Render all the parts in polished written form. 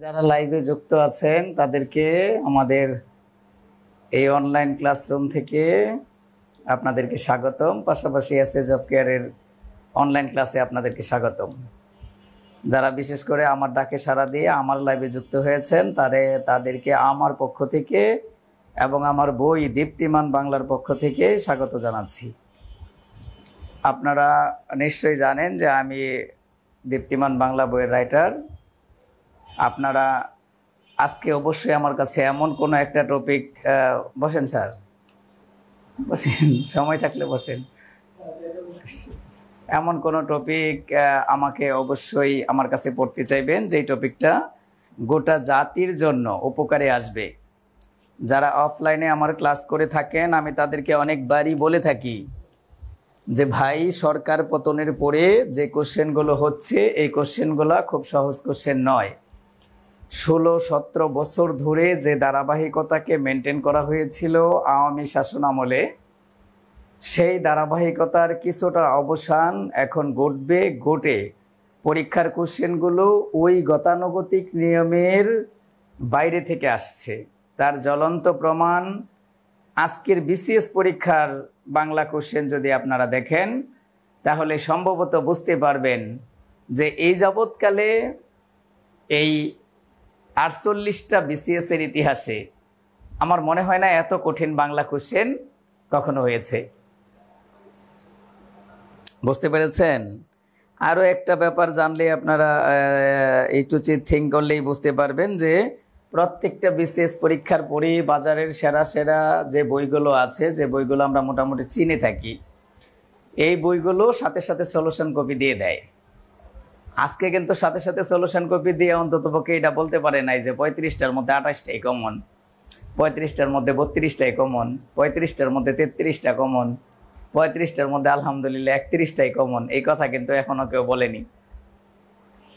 যারা লাইভে যুক্ত আছেন তাদেরকে আমাদের এই অনলাইন ক্লাসরুম থেকে আপনাদেরকে স্বাগতম। পাশাপাশি এসএ জব কেয়ারের অনলাইন ক্লাসে আপনাদেরকে স্বাগতম। যারা বিশেষ করে আমার ডাকে সাড়া দিয়ে আমার লাইভে যুক্ত হয়েছেন তাদেরকে আমার পক্ষ থেকে এবং আমার বই দীপ্তিমান বাংলার পক্ষ থেকে স্বাগত জানাচ্ছি। আপনারা নিশ্চয়ই জানেন যে আমি দীপ্তিমান বাংলা বইয়ের রাইটার। আপনারা আজকে অবশ্যই আমার কাছে এমন কোনো একটা টপিক বসেন স্যার, বসেন, সময় থাকলে বসেন। এমন কোনো টপিক আমাকে অবশ্যই আমার কাছে পড়তে চাইবেন যেই টপিকটা গোটা জাতির জন্য উপকারে আসবে। যারা অফলাইনে আমার ক্লাস করে থাকেন আমি তাদেরকে অনেকবারই বলে থাকি যে ভাই, সরকার পতনের পরে যে কোশ্চেনগুলো হচ্ছে এই কোশ্চেনগুলো খুব সহজ কোশ্চেন নয়। 16-17 বছর ধরে যে ধারাবাহিকতাকে মেনটেন করা হয়েছিল আওয়ামী শাসন আমলে, সেই ধারাবাহিকতার কিছুটা অবসান এখন ঘটে পরীক্ষার কোশ্চেনগুলো ওই গতানুগতিক নিয়মের বাইরে থেকে আসছে। তার জ্বলন্ত প্রমাণ আজকের বিসিএস পরীক্ষার বাংলা কোশ্চেন যদি আপনারা দেখেন তাহলে সম্ভবত বুঝতে পারবেন যে এই যাবৎকালে এই 48টা বিসিএস এর ইতিহাসে আমার মনে হয় না এত কঠিন বাংলা কোশ্চেন কখনো হয়েছে। বুঝতে পেরেছেন? আরও একটা ব্যাপার জানলে আপনারা একটু থিঙ্ক করলেই বুঝতে পারবেন যে প্রত্যেকটা বিসিএস পরীক্ষার পরে বাজারের সেরা সেরা যে বইগুলো আছে, যে বইগুলো আমরা মোটামুটি চিনে থাকি, এই বইগুলো সাথে সাথে সলিউশন কপি দিয়ে দেয়। আজকে কিন্তু সাথে সাথে সলিউশন কপি দিয়ে অন্ততপক্ষে এটা বলতে পারে নাই যে 35টার মধ্যে 28টাই কমন, 35টার মধ্যে 32টাই কমন, 35টার মধ্যে 33টা কমন, 35টার মধ্যে আলহামদুলিল্লাহ 31টাই কমন। এই কথা কিন্তু এখনো কেউ বলেনি।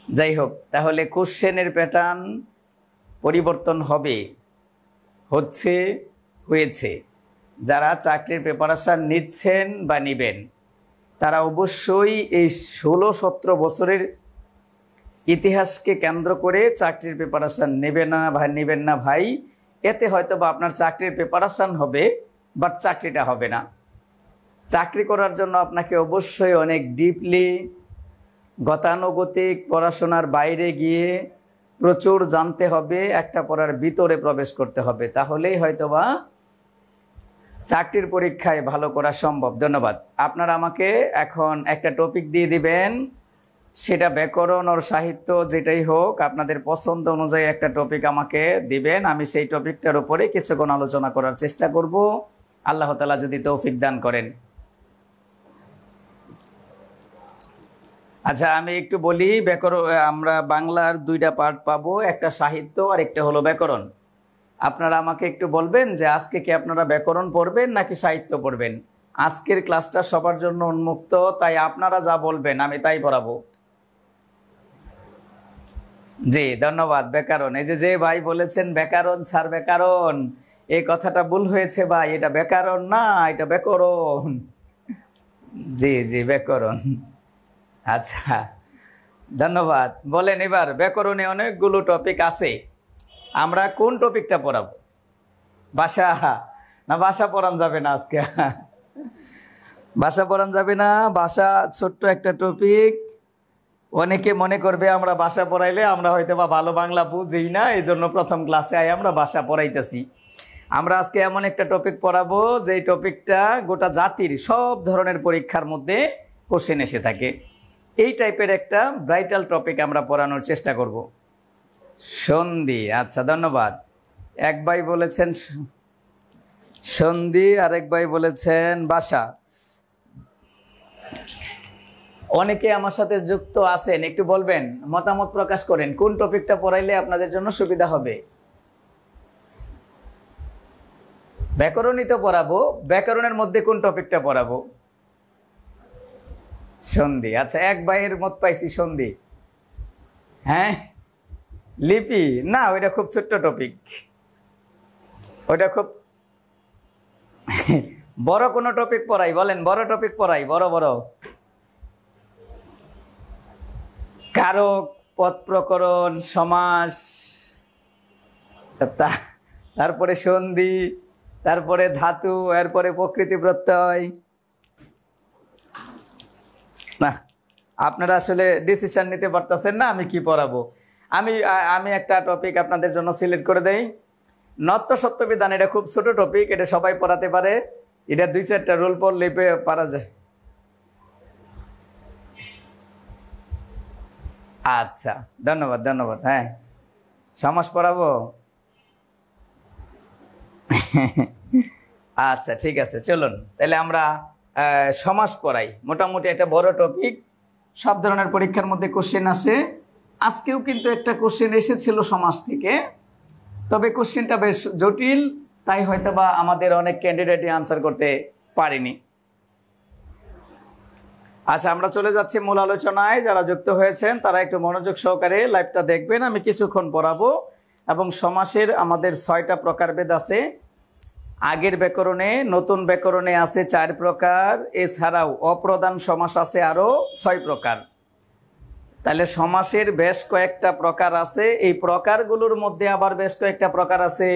যাই হোক, তাহলে কোশ্চেনের প্যাটার্ন পরিবর্তন হয়েছে। যারা চাকরির প্রিপারেশন নিচ্ছেন বা নিবেন তারা অবশ্যই এই 16-17 বছরের ইতিহাসকে কেন্দ্র করে চাকরির প্রিপারেশন নেবেন না ভাই। এতে হয়তো বা আপনার চাকরির প্রিপারেশন হবে, বাট চাকরিটা হবে না। চাকরি করার জন্য আপনাকে অবশ্যই অনেক ডিপলি গতানুগতিক পড়াশোনার বাইরে গিয়ে প্রচুর জানতে হবে, একটা পড়ার ভিতরে প্রবেশ করতে হবে, তাহলেই হয়তোবা চাকরির পরীক্ষায় ভালো করা সম্ভব। ধন্যবাদ। আপনারা আমাকে এখন একটা টপিক দিয়ে দিবেন, সেটা ব্যাকরণ আর সাহিত্য যেটাই হোক, আপনাদের পছন্দ অনুযায়ী একটা টপিক আমাকে দিবেন। আমি সেই টপিকটার উপরে কিছুক্ষণ আলোচনা করার চেষ্টা করব, আল্লাহ তাআলা যদি তৌফিক দান করেন। আচ্ছা, আমি একটু বলি, আমরা বাংলার দুইটা পার্ট পাবো, একটা সাহিত্য আর একটা হলো ব্যাকরণ। আপনারা আমাকে একটু বলবেন যে আজকে কি আপনারা ব্যাকরণ পড়বেন নাকি সাহিত্য পড়বেন? আজকের ক্লাসটা সবার জন্য উন্মুক্ত, তাই আপনারা যা বলবেন আমি তাই পড়াবো। জি, ধন্যবাদ। ব্যাকরণ, এই যে ভাই বলেছেন ব্যাকরণ স্যার, ব্যাকরণ, এই কথাটা ভুল হয়েছে ভাই, এটা ব্যাকরণ না, এটা ব্যাকরণ। জি, ব্যাকরণ। আচ্ছা, ধন্যবাদ। বলেন এবার, ব্যাকরণে অনেকগুলো টপিক আছে, আমরা কোন টপিকটা পড়াবো? ভাষা না? ভাষা পড়ান যাবে না আজকে, ভাষা পড়ান যাবে না। ভাষা ছোট্ট একটা টপিক, অনেকে মনে করবে আমরা ভাষা পড়াইলে আমরা হয়তো বা ভালো বাংলা বুঝি না, এই জন্য প্রথম ক্লাসে আমরা ভাষা পড়াইতেছি। আমরা আজকে এমন একটা টপিক পড়াবো যেই টপিকটা গোটা জাতির সব ধরনের পরীক্ষার মধ্যে কোশ্চেন এসে থাকে। এই টাইপের একটা ব্রাইটাল টপিক আমরা পড়ানোর চেষ্টা করব। সন্ধি। আচ্ছা, ধন্যবাদ। এক ভাই বলেছেন সন্ধি, আরেক ভাই বলেছেন ভাষা। অনেকে আমার সাথে যুক্ত আছেন, একটু বলবেন, মতামত প্রকাশ করেন কোন টপিকটা পড়াইলে আপনাদের জন্য সুবিধা হবে। ব্যাকরণই তো পড়াবো, ব্যাকরণের মধ্যে কোন টপিকটা পড়াবো? সন্ধি। আচ্ছা, এক ভাইয়ের মত পাইছি সন্ধি। হ্যাঁ, লিপি না, ওইটা খুব ছোট্ট টপিক, ওইটা খুব বড় কোনো টপিক পড়াই। বলেন, বড় টপিক পড়াই, বড় কারক, পদ প্রকরণ, সমাস, তারপরে সন্ধি, তারপরে ধাতু, এরপরে প্রকৃতি প্রত্যয়। না, আপনারা আসলে ডিসিশন নিতে পারতেছেন না আমি কি পড়াবো। আমি আমি একটা টপিক আপনাদের জন্য সিলেক্ট করে দেই, নত্য সত্য বিধান। এটা খুব ছোট টপিক, এটা সবাই পড়াতে পারে। এটা 2-4টা রুল পড়লে পারা যায়। আচ্ছা, ধন্যবাদ ধন্যবাদ। হ্যাঁ, সমাস পড়াবো। আচ্ছা ঠিক আছে, চলুন তাহলে আমরা সমাস পড়াই। মোটামুটি একটা বড় টপিক, সব ধরনের পরীক্ষার মধ্যে কোশ্চেন আসে। আজকেও কিন্তু একটা কোশ্চেন এসেছিল সমাস থেকে, তবে কোশ্চেনটা বেশ জটিল, তাই হয়তো বা আমাদের অনেক ক্যান্ডিডেটই আনসার করতে পারেনি। আচ্ছা, আমরা চলে যাচ্ছি মূল আলোচনায়। যারা যুক্ত হয়েছেন তারা একটু মনোযোগ সহকারে লাইভটা দেখবেন। আমি কিছুক্ষণ পড়াবো। এবং সমাসের আমাদের 6টা প্রকারভেদ আছে। আগের ব্যাকরণে, নতুন ব্যাকরণে আছে 4 প্রকার, এছাড়াও অপ্রধান সমাস আছে আরো 6 প্রকার। তাহলে সমাসের বেশ কয়েকটা প্রকার আছে। এই প্রকারগুলোর মধ্যে আবার বেশ কয়েকটা প্রকার আছে।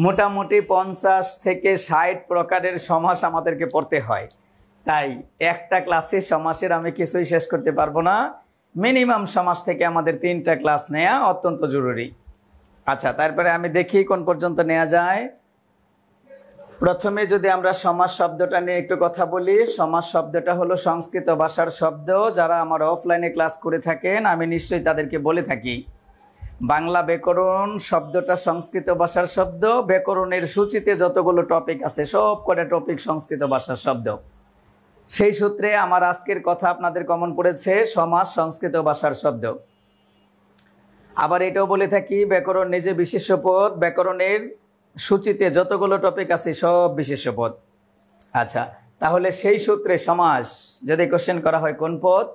মোটামুটি 50 থেকে 60 প্রকারের সমাস আমাদেরকে পড়তে হয়। তাই একটা ক্লাসে সমাসের আমি কিছুই শেষ করতে পারবো না। মিনিমাম সমাস থেকে আমাদের 3টা ক্লাস নেওয়া অত্যন্ত জরুরি। আচ্ছা, তারপরে আমি দেখি কোন পর্যন্ত নেওয়া যায়। প্রথমে যদি আমরা সমাস শব্দটা নিয়ে একটু কথা বলি। সমাস শব্দটা হলো সংস্কৃত ভাষার শব্দ। যারা আমার অফলাইনে ক্লাস করে থাকেন আমি নিশ্চয়ই তাদেরকে বলে থাকি, বাংলা ব্যাকরণ শব্দটা সংস্কৃত ভাষার শব্দ। ব্যাকরণের সূচিতে যতগুলো টপিক আছে সব কটা টপিক সংস্কৃত ভাষার শব্দ। সেই সূত্রে আমার আজকের কথা আপনাদের কমন পড়েছে, সমাস সংস্কৃত ভাষার শব্দ। আবার এটাও বলে থাকি, ব্যাকরণ নিজে বিশেষ্য পদ। ব্যাকরণের সূচিতে যতগুলো টপিক আছে সব বিশেষ্য পদ। আচ্ছা, তাহলে সেই সূত্রে সমাস যদি কোশ্চেন করা হয় কোন পদ,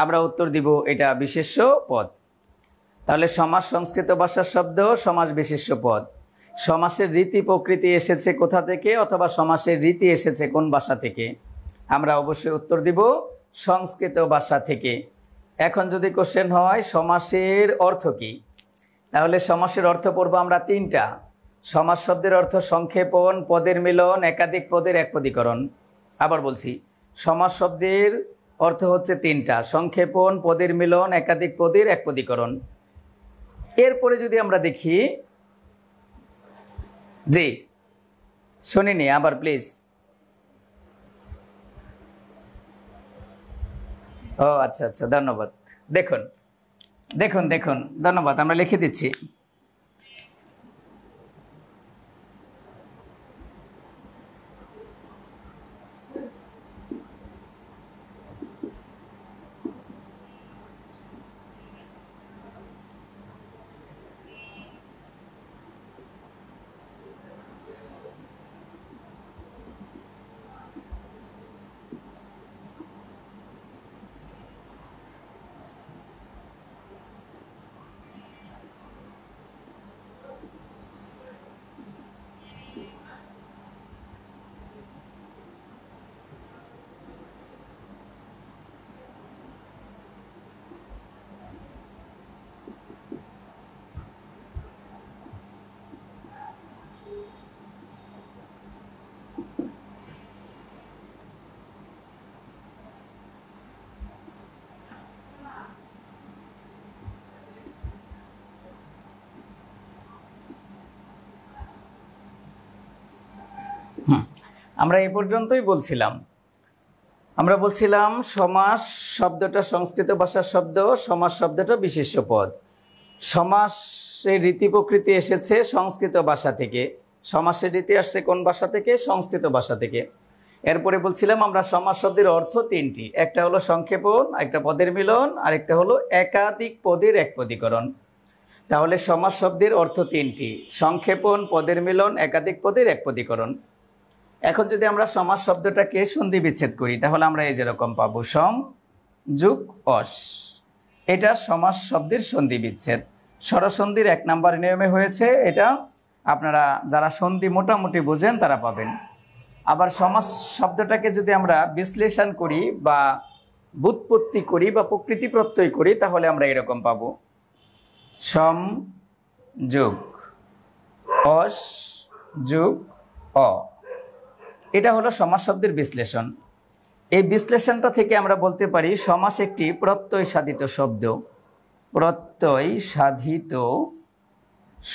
আমরা উত্তর দিব এটা বিশেষ্য পদ। তাহলে সমাস সংস্কৃত ভাষার শব্দ, সমাস বিশেষ্য পদ। সমাসের রীতি প্রকৃতি এসেছে কোথা থেকে, অথবা সমাসের রীতি এসেছে কোন ভাষা থেকে, আমরা অবশ্যই উত্তর দিব সংস্কৃত ভাষা থেকে। এখন যদি কোশ্চেন হয় সমাসের অর্থ কি, তাহলে সমাসের অর্থ পড়বো আমরা 3টা। সমাস শব্দের অর্থ সংক্ষেপণ, পদের মিলন, একাধিক পদের একপদীকরণ। আবার বলছি, সমাস শব্দের অর্থ হচ্ছে 3টা: সংক্ষেপণ, পদের মিলন, একাধিক পদের একপদীকরণ। এরপরে যদি আমরা দেখি, জি শুনিনি, আবার প্লিজ। ও আচ্ছা আচ্ছা, ধন্যবাদ। দেখুন দেখুন দেখুন, ধন্যবাদ, আমরা লিখে দিচ্ছি। আমরা এই পর্যন্তই বলছিলাম। আমরা বলছিলাম সমাস শব্দটা সংস্কৃত ভাষার শব্দ, সমাস শব্দটা বিশেষ্য পদ। সমাসের রীতি প্রকৃতি এসেছে সংস্কৃত ভাষা থেকে। সমাসের রীতি আসছে কোন ভাষা থেকে? সংস্কৃত ভাষা থেকে। এরপরে বলছিলাম আমরা সমাস শব্দের অর্থ 3টি, একটা হলো সংক্ষেপণ, একটা পদের মিলন, আর একটা হলো একাধিক পদের একপদীকরণ। তাহলে সমাস শব্দের অর্থ 3টি: সংক্ষেপণ, পদের মিলন, একাধিক পদের একপদীকরণ। এখন যদি আমরা সমাস শব্দটাকে সন্ধি বিচ্ছেদ করি তাহলে আমরা এই যেরকম পাবো, সম যোগ অস, এটা সমাস শব্দের সন্ধি বিচ্ছেদ। স্বরসন্ধির 1 নম্বর নিয়মে হয়েছে, এটা আপনারা যারা সন্ধি মোটামুটি বোঝেন তারা পাবেন। আবার সমাস শব্দটাকে যদি আমরা বিশ্লেষণ করি বা ব্যুৎপত্তি করি বা প্রকৃতি প্রত্যয় করি তাহলে আমরা এরকম পাবো, সম যোগ অস যোগ অ, এটা হলো সমাস শব্দের বিশ্লেষণ। এই বিশ্লেষণটা থেকে আমরা বলতে পারি সমাস একটি প্রত্যয় সাধিত শব্দ। প্রত্যয় সাধিত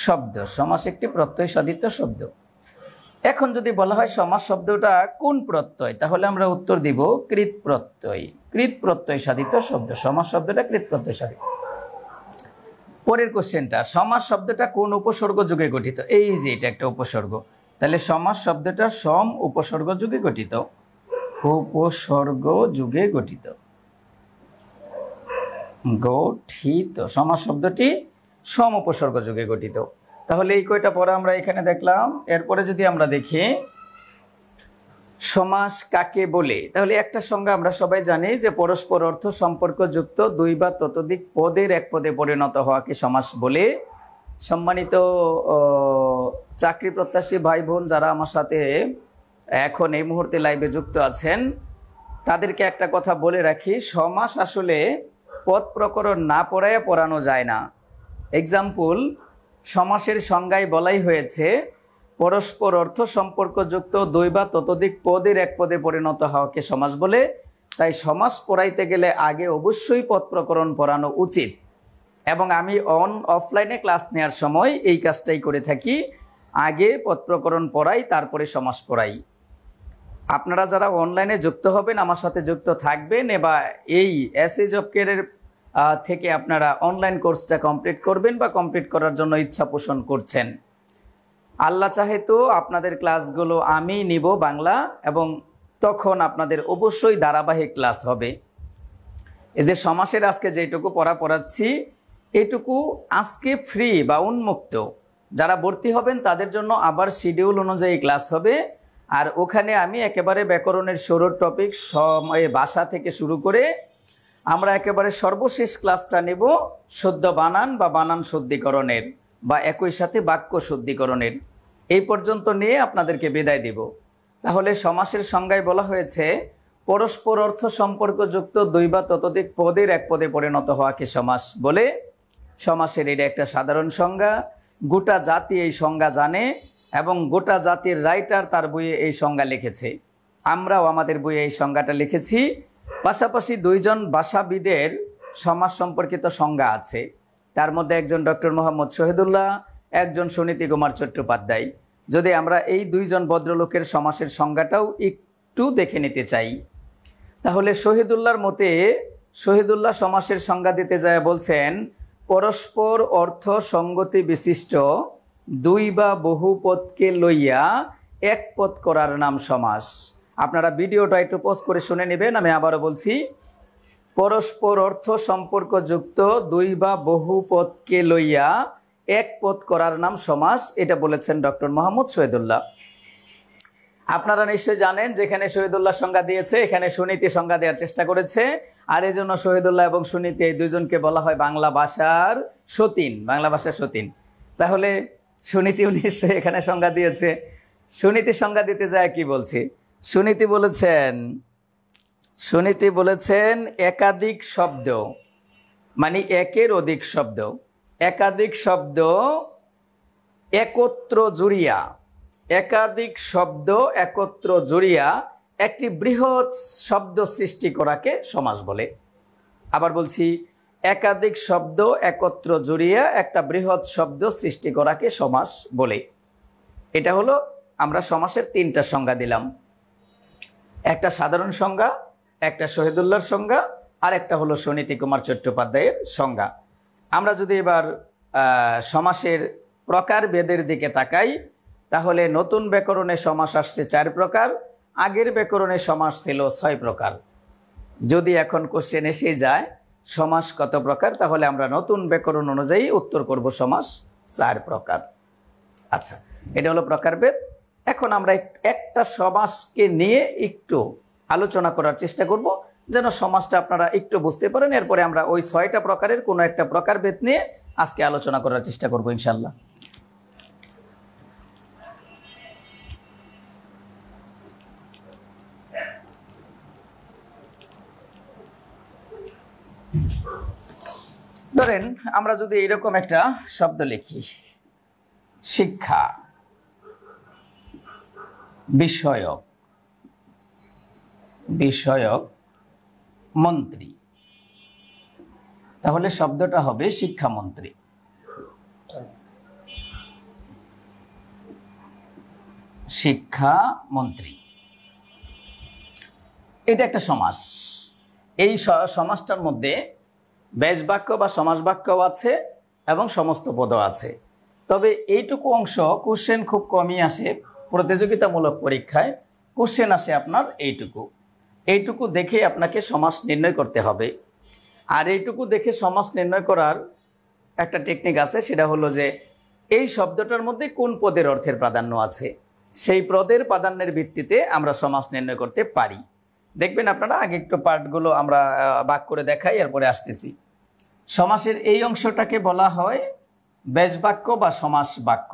শব্দ, সমাস একটি প্রত্যয় সাধিত শব্দ। এখন যদি বলা হয় সমাস শব্দটা কোন প্রত্যয়, তাহলে আমরা উত্তর দিব কৃৎ প্রত্যয়। কৃৎ প্রত্যয় সাধিত শব্দ, সমাস শব্দটা কৃৎ প্রত্যয় সাধিত। পরের কোশ্চেনটা, সমাস শব্দটা কোন উপসর্গ যুগে গঠিত? এই যে এটা একটা উপসর্গ, তাহলে সমাস শব্দটা সম উপসর্গ যুগে গঠিত। উপসর্গ যুগে গঠিত, গঠিত। সমাস শব্দটি সম উপসর্গ যুগে গঠিত। তাহলে এই কয়টা পড়া আমরা এখানে দেখলাম। এরপরে যদি আমরা দেখি সমাস কাকে বলে, তাহলে একটা সংজ্ঞা আমরা সবাই জানি যে পরস্পর অর্থ সম্পর্কযুক্ত দুই বা ততোধিক পদের এক পদে পরিণত হওয়াকে সমাস বলে। সম্মানিত চাকরি প্রত্যাশী ভাই বোন যারা আমার সাথে এখন এই মুহূর্তে লাইভে যুক্ত আছেন, তাদেরকে একটা কথা বলে রাখি, সমাস আসলে পদ প্রকরণ না পড়ায় পড়ানো যায় না। এক্সাম্পল, সমাসের সংজ্ঞায় বলাই হয়েছে পরস্পর অর্থ সম্পর্কযুক্ত দুই বা ততোধিক পদের এক পদে পরিণত হওয়াকে সমাস বলে। তাই সমাস পড়াইতে গেলে আগে অবশ্যই পদ প্রকরণ পড়ানো উচিত, এবং আমি অফলাইনে ক্লাস নেওয়ার সময় এই কাজটাই করে থাকি। আগে পদ প্রকরণ পড়াই, তারপরে সমাস পড়াই। আপনারা যারা অনলাইনে যুক্ত হবেন, আমার সাথে যুক্ত থাকবেন, বা এই এসএ জব কেয়ারের থেকে আপনারা অনলাইন কোর্সটা কমপ্লিট করবেন বা কমপ্লিট করার জন্য ইচ্ছা পোষণ করছেন, আল্লাহ চাহে তো আপনাদের ক্লাসগুলো আমি নিব বাংলা, এবং তখন আপনাদের অবশ্যই ধারাবাহিক ক্লাস হবে। এই যে সমাসের আজকে যেটুকু পড়াচ্ছি, এইটুকু আজকে ফ্রি বা উন্মুক্ত। যারা ভর্তি হবেন তাদের জন্য আবার শিডিউল অনুযায়ী ক্লাস হবে। আর ওখানে আমি একেবারে ব্যাকরণের শুরুর টপিক ভাষা থেকে শুরু করে আমরা একেবারে সর্বশেষ ক্লাসটা নেব শুদ্ধ বানান বা বানান শুদ্ধিকরণের, বা একই সাথে বাক্য শুদ্ধিকরণের। এই পর্যন্ত নিয়ে আপনাদেরকে বিদায় দিব। তাহলে সমাসের সংজ্ঞায় বলা হয়েছে পরস্পর অর্থ সম্পর্কযুক্ত দুই বা ততোধিক পদের এক পদে পরিণত হওয়াকে সমাস বলে। সমাসের এটা একটা সাধারণ সংজ্ঞা, গোটা জাতি এই সংজ্ঞা জানে, এবং গোটা জাতির রাইটার তার বইয়ে এই সংজ্ঞা লিখেছে। আমরাও আমাদের বইয়ে এই সংজ্ঞাটা লিখেছি। পাশাপাশি দুইজন ভাষাবিদের সমাস সম্পর্কিত সংজ্ঞা আছে, তার মধ্যে একজন ডক্টর মোহাম্মদ শহীদুল্লাহ, একজন সুনীতি কুমার চট্টোপাধ্যায়। যদি আমরা এই দুইজন ভদ্রলোকের সমাসের সংজ্ঞাটাও একটু দেখে নিতে চাই, তাহলে শহীদুল্লাহর মতে, শহীদুল্লাহ সমাসের সংজ্ঞা দিতে যায় বলছেন পরস্পর অর্থ সঙ্গতি বিশিষ্ট দুই বা বহু পদকে লইয়া এক পদ করার নাম সমাস। আপনারা ভিডিওটা একটু পজ করে শুনে নেবেন। আমি আবারও বলছি, পরস্পর অর্থ সম্পর্কযুক্ত দুই বা বহু পদকে লইয়া এক পদ করার নাম সমাস। এটা বলেছেন ডক্টর মোহাম্মদ শহীদুল্লাহ। আপনারা নিশ্চয়ই জানেন, যেখানে শহীদুল্লাহ সংজ্ঞা দিয়েছে এখানে সুনীতি সংজ্ঞা দেওয়ার চেষ্টা করেছে। আর এই জন্য শহীদুল্লাহ এবং সুনীতি এই দুইজনকে বলা হয় বাংলা ভাষার সতীন, বাংলা ভাষার সতীন। তাহলে সুনীতিও নিশ্চয়ই এখানে সংজ্ঞা দিয়েছে। সুনীতি সংজ্ঞা দিতে যায় কি বলছি, সুনীতি বলেছেন একাধিক শব্দ, মানে একের অধিক শব্দ, একাধিক শব্দ একত্র জুড়িয়া, একাধিক শব্দ একত্র জুড়িয়া একটি বৃহৎ শব্দ সৃষ্টি করাকে সমাস বলে। আবার বলছি, একাধিক শব্দ একত্র জুড়িয়া একটা বৃহৎ শব্দ সৃষ্টি করাকে সমাস বলে। এটা হলো আমরা সমাসের তিনটা সংজ্ঞা দিলাম, একটা সাধারণ সংজ্ঞা, একটা শহীদুল্লাহর সংজ্ঞা, আর একটা হলো সুনীতি কুমার চট্টোপাধ্যায়ের সংজ্ঞা। আমরা যদি এবার সমাসের প্রকার ভেদের দিকে তাকাই, তাহলে নতুন ব্যাকরণে সমাস আসছে 4 প্রকার, আগের ব্যাকরণে সমাস ছিল 6 প্রকার। যদি এখন কোশ্চেন এসে যায় সমাস কত প্রকার, তাহলে আমরা নতুন ব্যাকরণ অনুযায়ী উত্তর করব সমাস 4 প্রকার। আচ্ছা, এটা হলো প্রকারভেদ। এখন আমরা একটা সমাসকে নিয়ে একটু আলোচনা করার চেষ্টা করব, যেন সমাসটা আপনারা একটু বুঝতে পারেন। এরপরে আমরা ওই 6টা প্রকারের কোনো একটা প্রকারভেদ নিয়ে আজকে আলোচনা করার চেষ্টা করব ইনশাল্লাহ। ধরেন আমরা যদি এরকম একটা শব্দ লিখি, শিক্ষা বিষয়ক বিষয়ক মন্ত্রী, তাহলে শব্দটা হবে শিক্ষামন্ত্রী। শিক্ষামন্ত্রী এটা একটা সমাস। এই সমাসটার মধ্যে ব্যাস বাক্য বা সমাস বাক্য আছে এবং সমস্ত পদও আছে। তবে এইটুকু অংশ কোশ্চেন খুব কমই আসে, প্রতিযোগিতামূলক পরীক্ষায় কোশ্চেন আসে আপনার এইটুকু দেখে আপনাকে সমাস নির্ণয় করতে হবে। আর এইটুকু দেখে সমাস নির্ণয় করার একটা টেকনিক আছে, সেটা হলো যে এই শব্দটার মধ্যে কোন পদের অর্থের প্রাধান্য আছে, সেই পদের প্রাধান্যের ভিত্তিতে আমরা সমাস নির্ণয় করতে পারি। দেখবেন আপনারা আগে একটু পার্টগুলো আমরা ভাগ করে দেখাই, এরপরে আসতেছি। সমাসের এই অংশটাকে বলা হয় ব্যাস বাক্য বা সমাস বাক্য।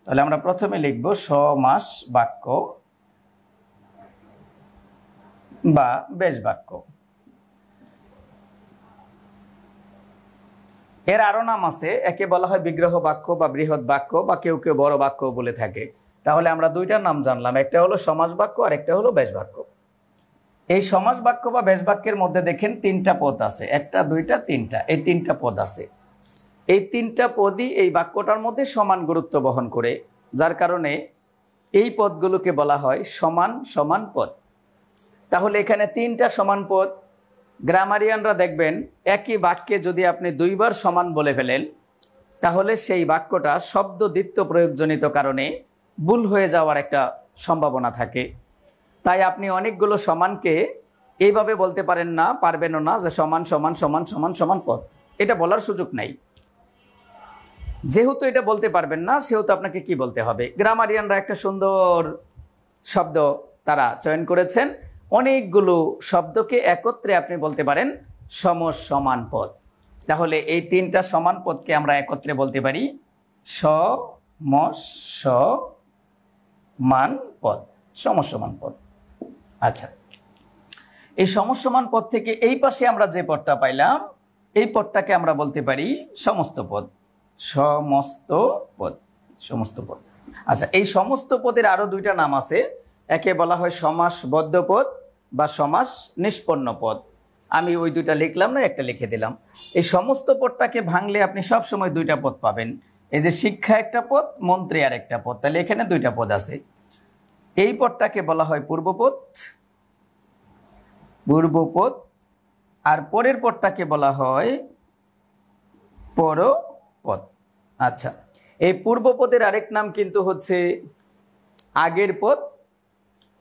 তাহলে আমরা প্রথমে লিখব সমাস বাক্য বা ব্যাস বাক্য। এর আরো নাম আছে, একে বলা হয় বিগ্রহ বাক্য বা বৃহৎ বাক্য বা কেউ কেউ বড় বাক্য বলে থাকে। তাহলে আমরা দুইটার নাম জানলাম, একটা হলো সমাস বাক্য আর একটা হলো ব্যাস বাক্য। এই সমাস বাক্য বা ব্যাস বাক্যের মধ্যে দেখেন তিনটা পদ আছে, একটা দুইটা তিনটা, এই তিনটা পদ আছে। এই তিনটা পদই এই বাক্যটার মধ্যে সমান গুরুত্ব বহন করে, যার কারণে এই পদগুলোকে বলা হয় সমান সমান পদ। তাহলে এখানে তিনটা সমান পদ। গ্রামারিয়ানরা দেখবেন একই বাক্যে যদি আপনি দুইবার সমান বলে ফেলেন, তাহলে সেই বাক্যটা শব্দ দ্বিত্ব প্রয়োগজনিত কারণে ভুল হয়ে যাওয়ার একটা সম্ভাবনা থাকে। তাই আপনি অনেকগুলো সমানকে এইভাবে বলতে পারবেনও না যে সমান সমান সমান সমান সমান পদ, এটা বলার সুযোগ নাই। যেহেতু এটা বলতে পারবেন না, সেহেতু আপনাকে কি বলতে হবে? গ্রামারিয়ানরা একটা সুন্দর শব্দ তারা চয়ন করেছেন, অনেকগুলো শব্দকে একত্রে আপনি বলতে পারেন সমসমান পদ। তাহলে এই তিনটা সমান পদকে আমরা একত্রে বলতে পারি সমসমান পদ, সমসমান পদ। আচ্ছা, এই সমসমান পদ থেকে এই পাশে আমরা যে পদটা পাইলাম, এই পদটাকে আমরা বলতে পারি সমস্ত পদ, সমস্ত পদ, সমস্ত পদ। আচ্ছা, এই সমস্ত পদের আরো দুইটা নাম আছে, একে বলা হয় সমাসবদ্ধ পদ বা সমাস নিষ্পন্ন পদ। আমি ওই দুইটা লিখলাম না, একটা লিখে দিলাম। এই সমস্ত পদটাকে ভাঙলে আপনি সব সময় দুইটা পদ পাবেন। এই যে শিক্ষা একটা পদ, মন্ত্রী আর একটা পদ, তাহলে এখানে দুইটা পদ আছে। এই পদটাকে বলা হয় পূর্বপদ, পূর্বপদ, আর পরের পদটাকে বলা হয় পরপদ। আচ্ছা, এই পূর্বপদের আরেক নাম কিন্তু হচ্ছে আগের পদ,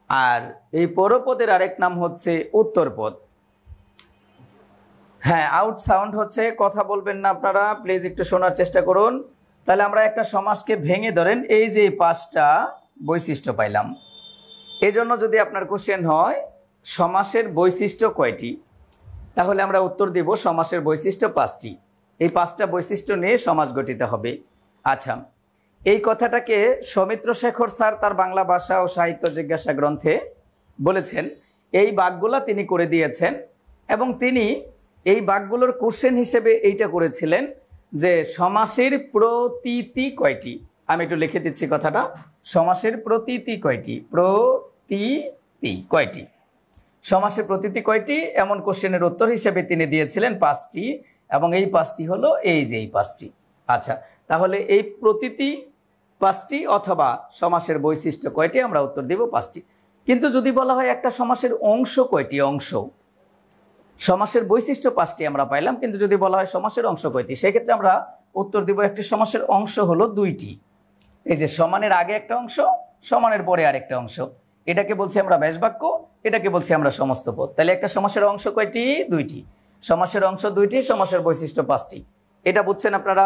আর এই পরপদের আরেক নাম হচ্ছে উত্তরপদ। হ্যাঁ, আউট সাউন্ড হচ্ছে, কথা বলবেন না আপনারা, প্লিজ একটু শোনার চেষ্টা করুন। তাহলে আমরা একটা সমাসকে ভেঙে ধরেন এই যে পাঁচটা বৈশিষ্ট্য পাইলাম। এই জন্য যদি আপনার কোশ্চেন হয় সমাসের বৈশিষ্ট্য কয়টি, তাহলে আমরা উত্তর দিব সমাসের বৈশিষ্ট্য পাঁচটি। এই পাঁচটা বৈশিষ্ট্য নিয়ে সমাস গঠিত হবে। আচ্ছা, এই কথাটাকে সৌমিত্র শেখর স্যার তার বাংলা ভাষা ও সাহিত্য জিজ্ঞাসা গ্রন্থে বলেছেন। এই বাক্যগুলো তিনি করে দিয়েছেন এবং তিনি এই বাক্যগুলোর কোশ্চেন হিসেবে এইটা করেছিলেন যে সমাসের প্রতীতি কয়টি। আমি একটু লিখে দিচ্ছি কথাটা, সমাসের প্রতীতি কয়টি, প্রতীতি কয়টি, সমাসের প্রতীতি কয়টি, এমন কোশ্চেনের উত্তর হিসেবে তিনি দিয়েছিলেন পাঁচটি, এবং এই পাঁচটি হলো এই যে এই পাঁচটি। আচ্ছা, তাহলে এই প্রতীতি পাঁচটি অথবা সমাসের বৈশিষ্ট্য কয়টি, আমরা উত্তর দিব পাঁচটি। কিন্তু যদি বলা হয় একটা সমাসের অংশ কয়টি, অংশ, সমাসের বৈশিষ্ট্য পাঁচটি আমরা পাইলাম, কিন্তু যদি বলা হয় সমাসের অংশ কয়টি, সেক্ষেত্রে আমরা উত্তর দিব একটি সমাসের অংশ হলো দুইটি। এই যে সমানের আগে একটা অংশ, সমানের পরে আরেকটা অংশ, এটাকে বলছি আমরা ব্যাস বাক্য, এটাকে বলছি আমরা সমস্ত পদ। তাহলে একটা সমাসের অংশ কয়টি? দুইটি। সমাসের অংশ দুইটি, সমাসের বৈশিষ্ট্য পাঁচটি। এটা বুঝছেন আপনারা?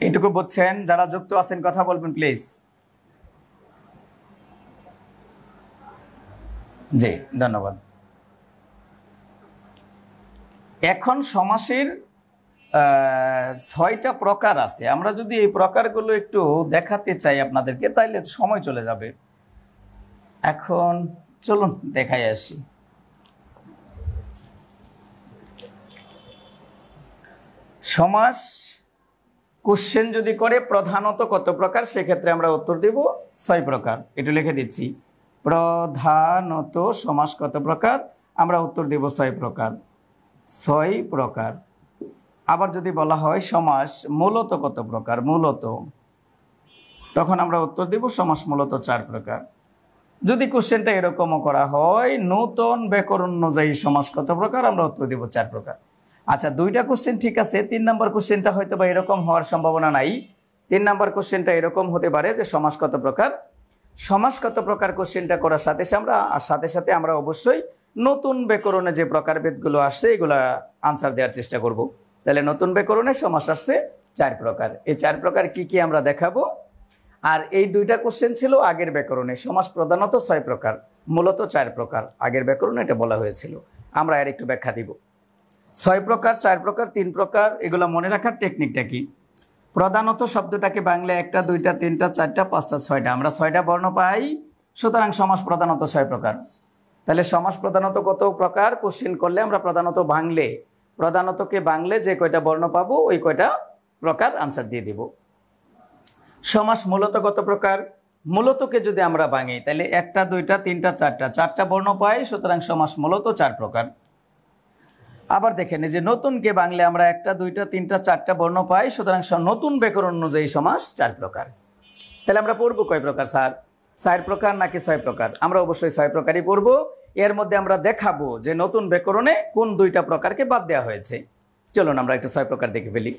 এইটুকু বুঝছেন? যারা যুক্ত আছেন কথা বলবেন প্লিজ। জি, ধন্যবাদ। এখন সমাসের 6টা প্রকার আছে। আমরা যদি এই প্রকারগুলো একটু দেখাতে চাই আপনাদেরকে, তাইলে সময় চলে যাবে। এখন চলুন দেখাই আসি। সমাস কোশ্চেন যদি করে প্রধানত কত প্রকার, সেক্ষেত্রে আমরা উত্তর দিব 6 প্রকার। একটু লিখে দিচ্ছি, প্রধানত সমাস কত প্রকার, আমরা উত্তর দিব 6 প্রকার। 6 প্রকার। আবার যদি বলা হয় সমাস মূলত কত প্রকার, মূলত, তখন আমরা উত্তর দিব সমাস মূলত 4 প্রকার। যদি কোশ্চেনটা এরকমও করা হয় নূতন ব্যাকরণ অনুযায়ী সমাস কত প্রকার, আমরা উত্তর দিব 4 প্রকার। আচ্ছা, 2টা কোশ্চেন ঠিক আছে। 3 নম্বর কোশ্চেনটা হয়তো বা এরকম হওয়ার সম্ভাবনা নাই। 3 নম্বর কোশ্চেনটা এরকম হতে পারে যে সমাস কত প্রকার। সমাস কত প্রকার কোশ্চেনটা করার সাথে সাথে আমরা অবশ্যই নতুন ব্যাকরণে যে প্রকারভেদগুলো আসছে এগুলা আনসার দেওয়ার চেষ্টা করব। তাহলে নতুন ব্যাকরণে সমাস আসছে 4 প্রকার। এই 4 প্রকার কি কি আমরা দেখাবো। আর এই 2টা কোশ্চেন ছিল আগের ব্যাকরণে। সমাস প্রধানত 6 প্রকার, মূলত 4 প্রকার। আগের ব্যাকরণে এটা বলা হয়েছিল। আমরা আর একটু ব্যাখ্যা দিব। 6 প্রকার, 4 প্রকার, 3 প্রকার, এগুলো মনে রাখার টেকনিকটা কি। প্রধানত শব্দটাকে বাংলা 1টা 2টা 3টা 4টা 5টা 6টা, আমরা 6টা বর্ণ পাই, সুতরাং সমাস প্রধানত 6 প্রকার। তাহলে সমাস প্রধানত কত প্রকার কোশ্চেন করলে আমরা প্রধানতকে বাংলে যে কয়টা বর্ণ পাবো ওই কয়টা প্রকার আনসার দিয়ে দিব। সমাস মূলত কত প্রকার, মূলতকে যদি আমরা ভাঙি তাহলে 1টা 2টা 3টা 4টা বর্ণ পাই, সুতরাং সমাস মূলত 4 প্রকার। আবার দেখেন যে নতুনকে বাংলে আমরা 1টা 2টা 3টা 4টা বর্ণ পাই, সুতরাং নতুন ব্যাকরণ অনুযায়ী সমাস 4 প্রকার। তাহলে আমরা পড়বো কয় প্রকার স্যার, 4 প্রকার নাকি 6 প্রকার? আমরা অবশ্যই 6 প্রকারই পড়বো। এর মধ্যে আমরা দেখাবো যে নতুন ব্যাকরণে কোন 2টা প্রকারকে বাদ দেওয়া হয়েছে। চলুন আমরা একটা 6 প্রকার দেখে ফেলি।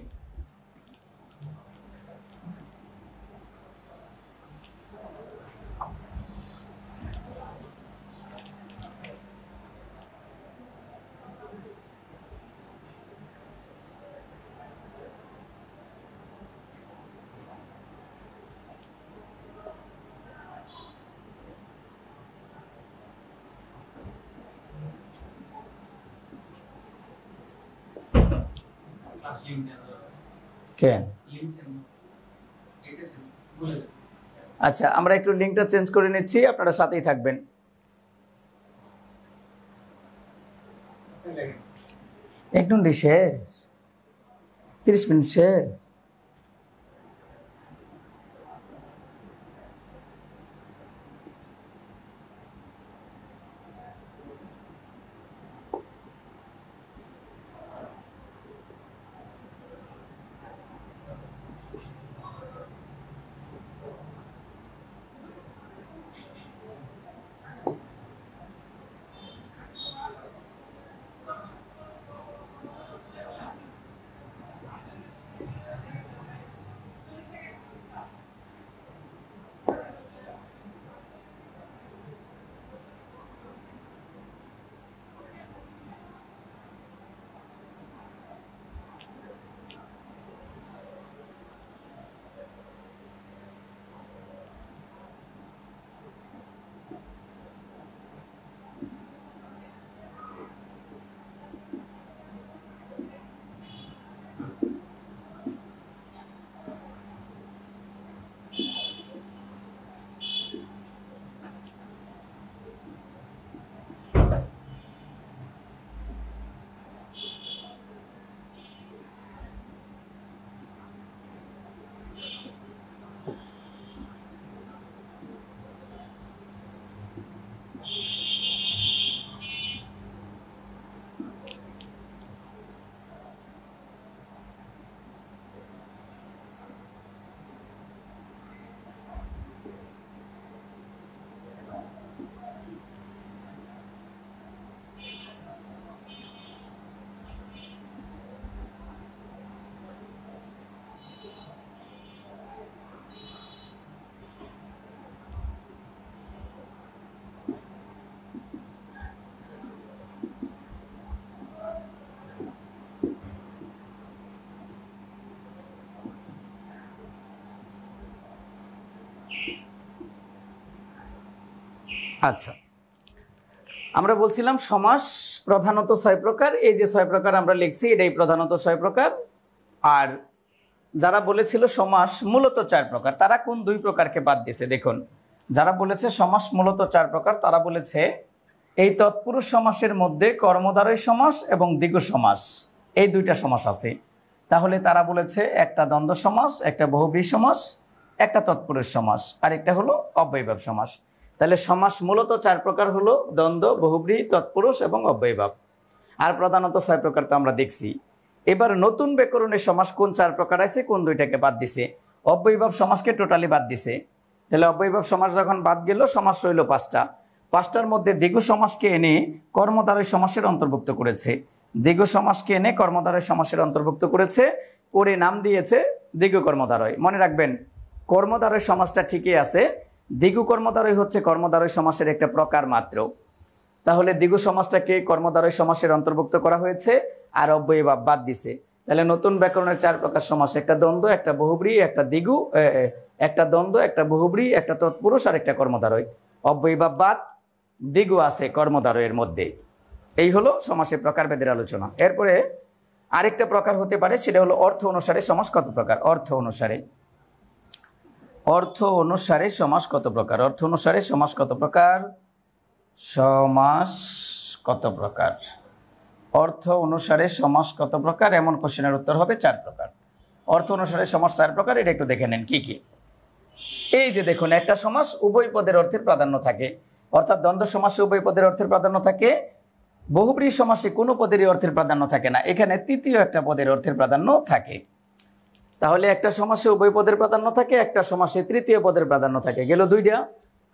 আচ্ছা, আমরা একটু লিঙ্কটা চেঞ্জ করে নিচ্ছি, আপনারা সাথেই থাকবেন। একদম শেষ, 30 মিনিট শেষ। আচ্ছা, আমরা বলছিলাম সমাস প্রধানত 6 প্রকার। এই যে 6 প্রকার আমরা লিখছি এটাই প্রধানত 6 প্রকার। আর যারা বলেছিল সমাস মূলত 4 প্রকার, তারা কোন 2 প্রকারকে বাদ দিয়েছে দেখুন। যারা বলেছে সমাস মূলত 4 প্রকার, তারা বলেছে এই তৎপুরুষ সমাসের মধ্যে কর্মদ্বারয় সমাস এবং দ্বিগু সমাস, এই 2টা সমাস আছে। তাহলে তারা বলেছে একটা দ্বন্দ্ব সমাস, একটা বহুব্রীহি সমাস, একটা তৎপুরুষ সমাস, আর একটা হলো অব্যয়ীভাব সমাস। তাহলে সমাস মূলত 4 প্রকার হলো দ্বন্দ্ব, বহুব্রীহি, তৎপুরুষ এবং অব্যয়ীভাব। আর প্রধানত 6 প্রকার তো আমরা দেখছি। এবার নতুন ব্যাকরণের সমাস কোন 4 প্রকার আছে, কোন 2টাকে বাদ দিছে? অব্যয়ীভাব সমাসকে টোটালি বাদ দিছে। তাহলে অব্যয়ীভাব সমাস যখন বাদ গেল, সমাস রইল 5টা। 5টার মধ্যে দ্বিগু সমাসকে এনে কর্মধারয় সমাসের অন্তর্ভুক্ত করেছে। দ্বিগু সমাসকে এনে কর্মধারয় সমাসের অন্তর্ভুক্ত করেছে, করে নাম দিয়েছে দ্বিগু কর্মধারয়। মনে রাখবেন, কর্মধারয় সমাসটা ঠিকই আছে, দ্বিগু কর্মধারয় হচ্ছে কর্মধারয় সমাসের একটা প্রকার মাত্র। তাহলে দ্বিগু সমাসটাকে কর্মধারয় সমাসের অন্তর্ভুক্ত করা হয়েছে, আর অব্যয়ীভাব বাদ দিছে। তাহলে নতুন ব্যাকরণের 4 প্রকার সমাস, একটা দ্বন্দ্ব, একটা বহুব্রীহি, একটা দ্বিগু, একটা দ্বন্দ্ব, একটা বহুব্রীহি, একটা তৎপুরুষ, আর একটা কর্মধারয়। অব্যয়ীভাব বাদ, দ্বিগু আছে কর্মধারয়ের মধ্যে। এই হলো সমাসের প্রকারভেদের আলোচনা। এরপরে আরেকটা প্রকার হতে পারে, সেটা হলো অর্থ অনুসারে সমাস কত প্রকার। অর্থ অনুসারে সমাস কত প্রকার? অর্থ অনুসারে সমাস কত প্রকার? সমাস কত প্রকার? অর্থ অনুসারে সমাস কত প্রকার? এমন কোশ্চেনের উত্তর হবে 4 প্রকার। অর্থ অনুসারে সমাস 4 প্রকার, এটা একটু দেখে নেন কি কি। এই যে দেখুন, একটা সমাস উভয় পদের অর্থের প্রাধান্য থাকে, অর্থাৎ দ্বন্দ্ব সমাসে উভয় পদের অর্থের প্রাধান্য থাকে, বহুব্রীহি সমাসে কোনো পদেরই অর্থের প্রাধান্য থাকে না, এখানে তৃতীয় একটা পদের অর্থের প্রাধান্য থাকে। তাহলে একটা সমাসে উভয় পদের প্রাধান্য থাকে, একটা সমাসে তৃতীয় পদের প্রাধান্য থাকে, গেল 2টা।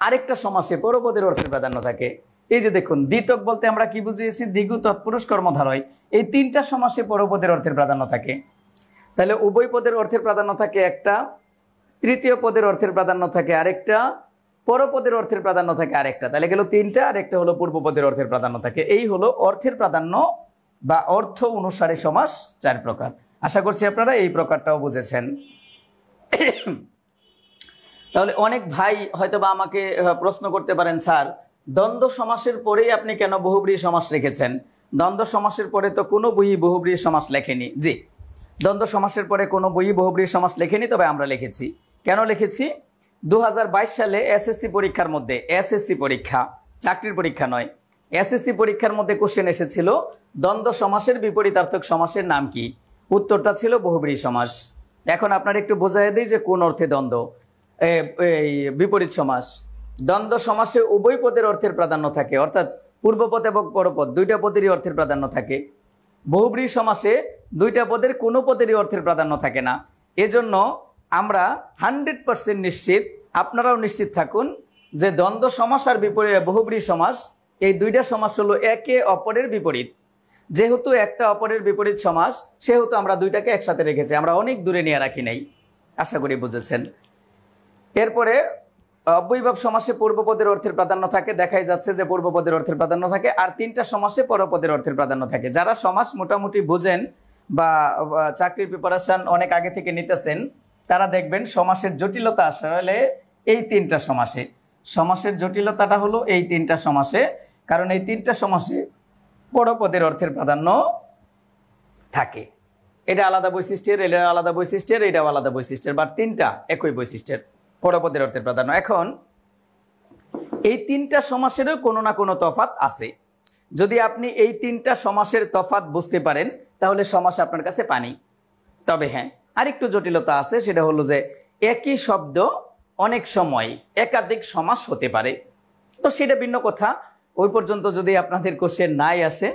আরেকটা সমাসে পরপদের অর্থের প্রাধান্য থাকে। এই যে দেখুন, দ্বিতক বলতে আমরা কি বুঝিয়েছি? দ্বিগু, তৎপুরুষ, কর্মধারয়। এই 3টা সমাসে পরপদের অর্থের প্রাধান্য থাকে। তাহলে উভয় পদের অর্থের প্রাধান্য থাকে একটা, তৃতীয় পদের অর্থের প্রাধান্য থাকে আরেকটা, পরপদের অর্থের প্রাধান্য থাকে আরেকটা। তাহলে গেল 3টা, আরেকটা হলো পূর্বপদের অর্থের প্রাধান্য থাকে। এই হলো অর্থের প্রাধান্য বা অর্থ অনুসারে সমাস 4 প্রকার। আশা করছি আপনারা এই প্রকারটাও বুঝেছেন। তাহলে অনেক ভাই হয়তোবা আমাকে প্রশ্ন করতে পারেন, স্যার দ্বন্দ্ব সমাসের পরেই আপনি কেন বহুব্রীহি সমাস লিখেছেন? দ্বন্দ্ব সমাসের পরে তো কোনো বই বহুব্রীহি সমাস লেখেনি। জি, দ্বন্দ্ব সমাসের পরে কোনো বই বহুব্রীহি সমাস লেখেনি, তবে আমরা লিখেছি। কেন লিখেছি? 2022 সালে এসএসসি পরীক্ষার মধ্যে, এসএসসি পরীক্ষা, চাকরির পরীক্ষা নয়, এসএসসি পরীক্ষার মধ্যে কোশ্চেন এসেছিল দ্বন্দ্ব সমাসের বিপরীতার্থক সমাসের নাম কি? উত্তরটা ছিল বহুব্রীহি সমাস। এখন আপনার একটু বোঝাই দিই যে কোন অর্থে দ্বন্দ্ব, এই বিপরীত সমাস। দ্বন্দ্ব সমাসে উভয় পদের অর্থের প্রাধান্য থাকে, অর্থাৎ পূর্বপদ এবং পরপদ 2টা পদেরই অর্থের প্রাধান্য থাকে। বহুব্রীহি সমাসে 2টা পদের কোনো পদেরই অর্থের প্রাধান্য থাকে না। এজন্য আমরা 100% নিশ্চিত, আপনারাও নিশ্চিত থাকুন যে দ্বন্দ্ব সমাস আর বহুব্রীহি সমাস, এই 2টা সমাস হলো একে অপরের বিপরীত। যেহেতু একটা অপরের বিপরীত সমাস, সেহেতু আমরা 2টাকে একসাথে রেখেছি, আমরা অনেক দূরে নিয়ে রাখি নাই। আশা করি বুঝেছেন। এরপরে অব্যয়ীভাব সমাসে পূর্বপদের অর্থের প্রাধান্য থাকে, দেখাই যাচ্ছে যে পূর্বপদের অর্থের প্রাধান্য থাকে, আর 3টা সমাসে পরপদের অর্থের প্রাধান্য থাকে। যারা সমাস মোটামুটি বুঝেন বা চাকরির প্রিপারেশন অনেক আগে থেকে নিতেছেন, তারা দেখবেন সমাসের জটিলতা আসলে এই 3টা সমাসে। সমাসের জটিলতাটা হলো এই 3টা সমাসে, কারণ এই 3টা সমাসে পরপদের অর্থের প্রাধান্য থাকে। এটা আলাদা বৈশিষ্ট্যের, এটা আলাদা বৈশিষ্ট্যের, এটাও আলাদা বৈশিষ্ট্যের, বা 3টা একই বৈশিষ্ট্যের, পরপদের অর্থের প্রাধান্য। এখন এই 3টা সমাসেরও কোনো না কোনো তফাৎ আছে। যদি আপনি এই 3টা সমাসের তফাৎ বুঝতে পারেন, তাহলে সমাস আপনার কাছে পানি। তবে হ্যাঁ, আরেকটু জটিলতা আছে, সেটা হলো যে একই শব্দ অনেক সময় একাধিক সমাস হতে পারে। তো সেটা ভিন্ন কথা, ওই পর্যন্ত যদি আপনাদের কোশ্চেন নাই আসে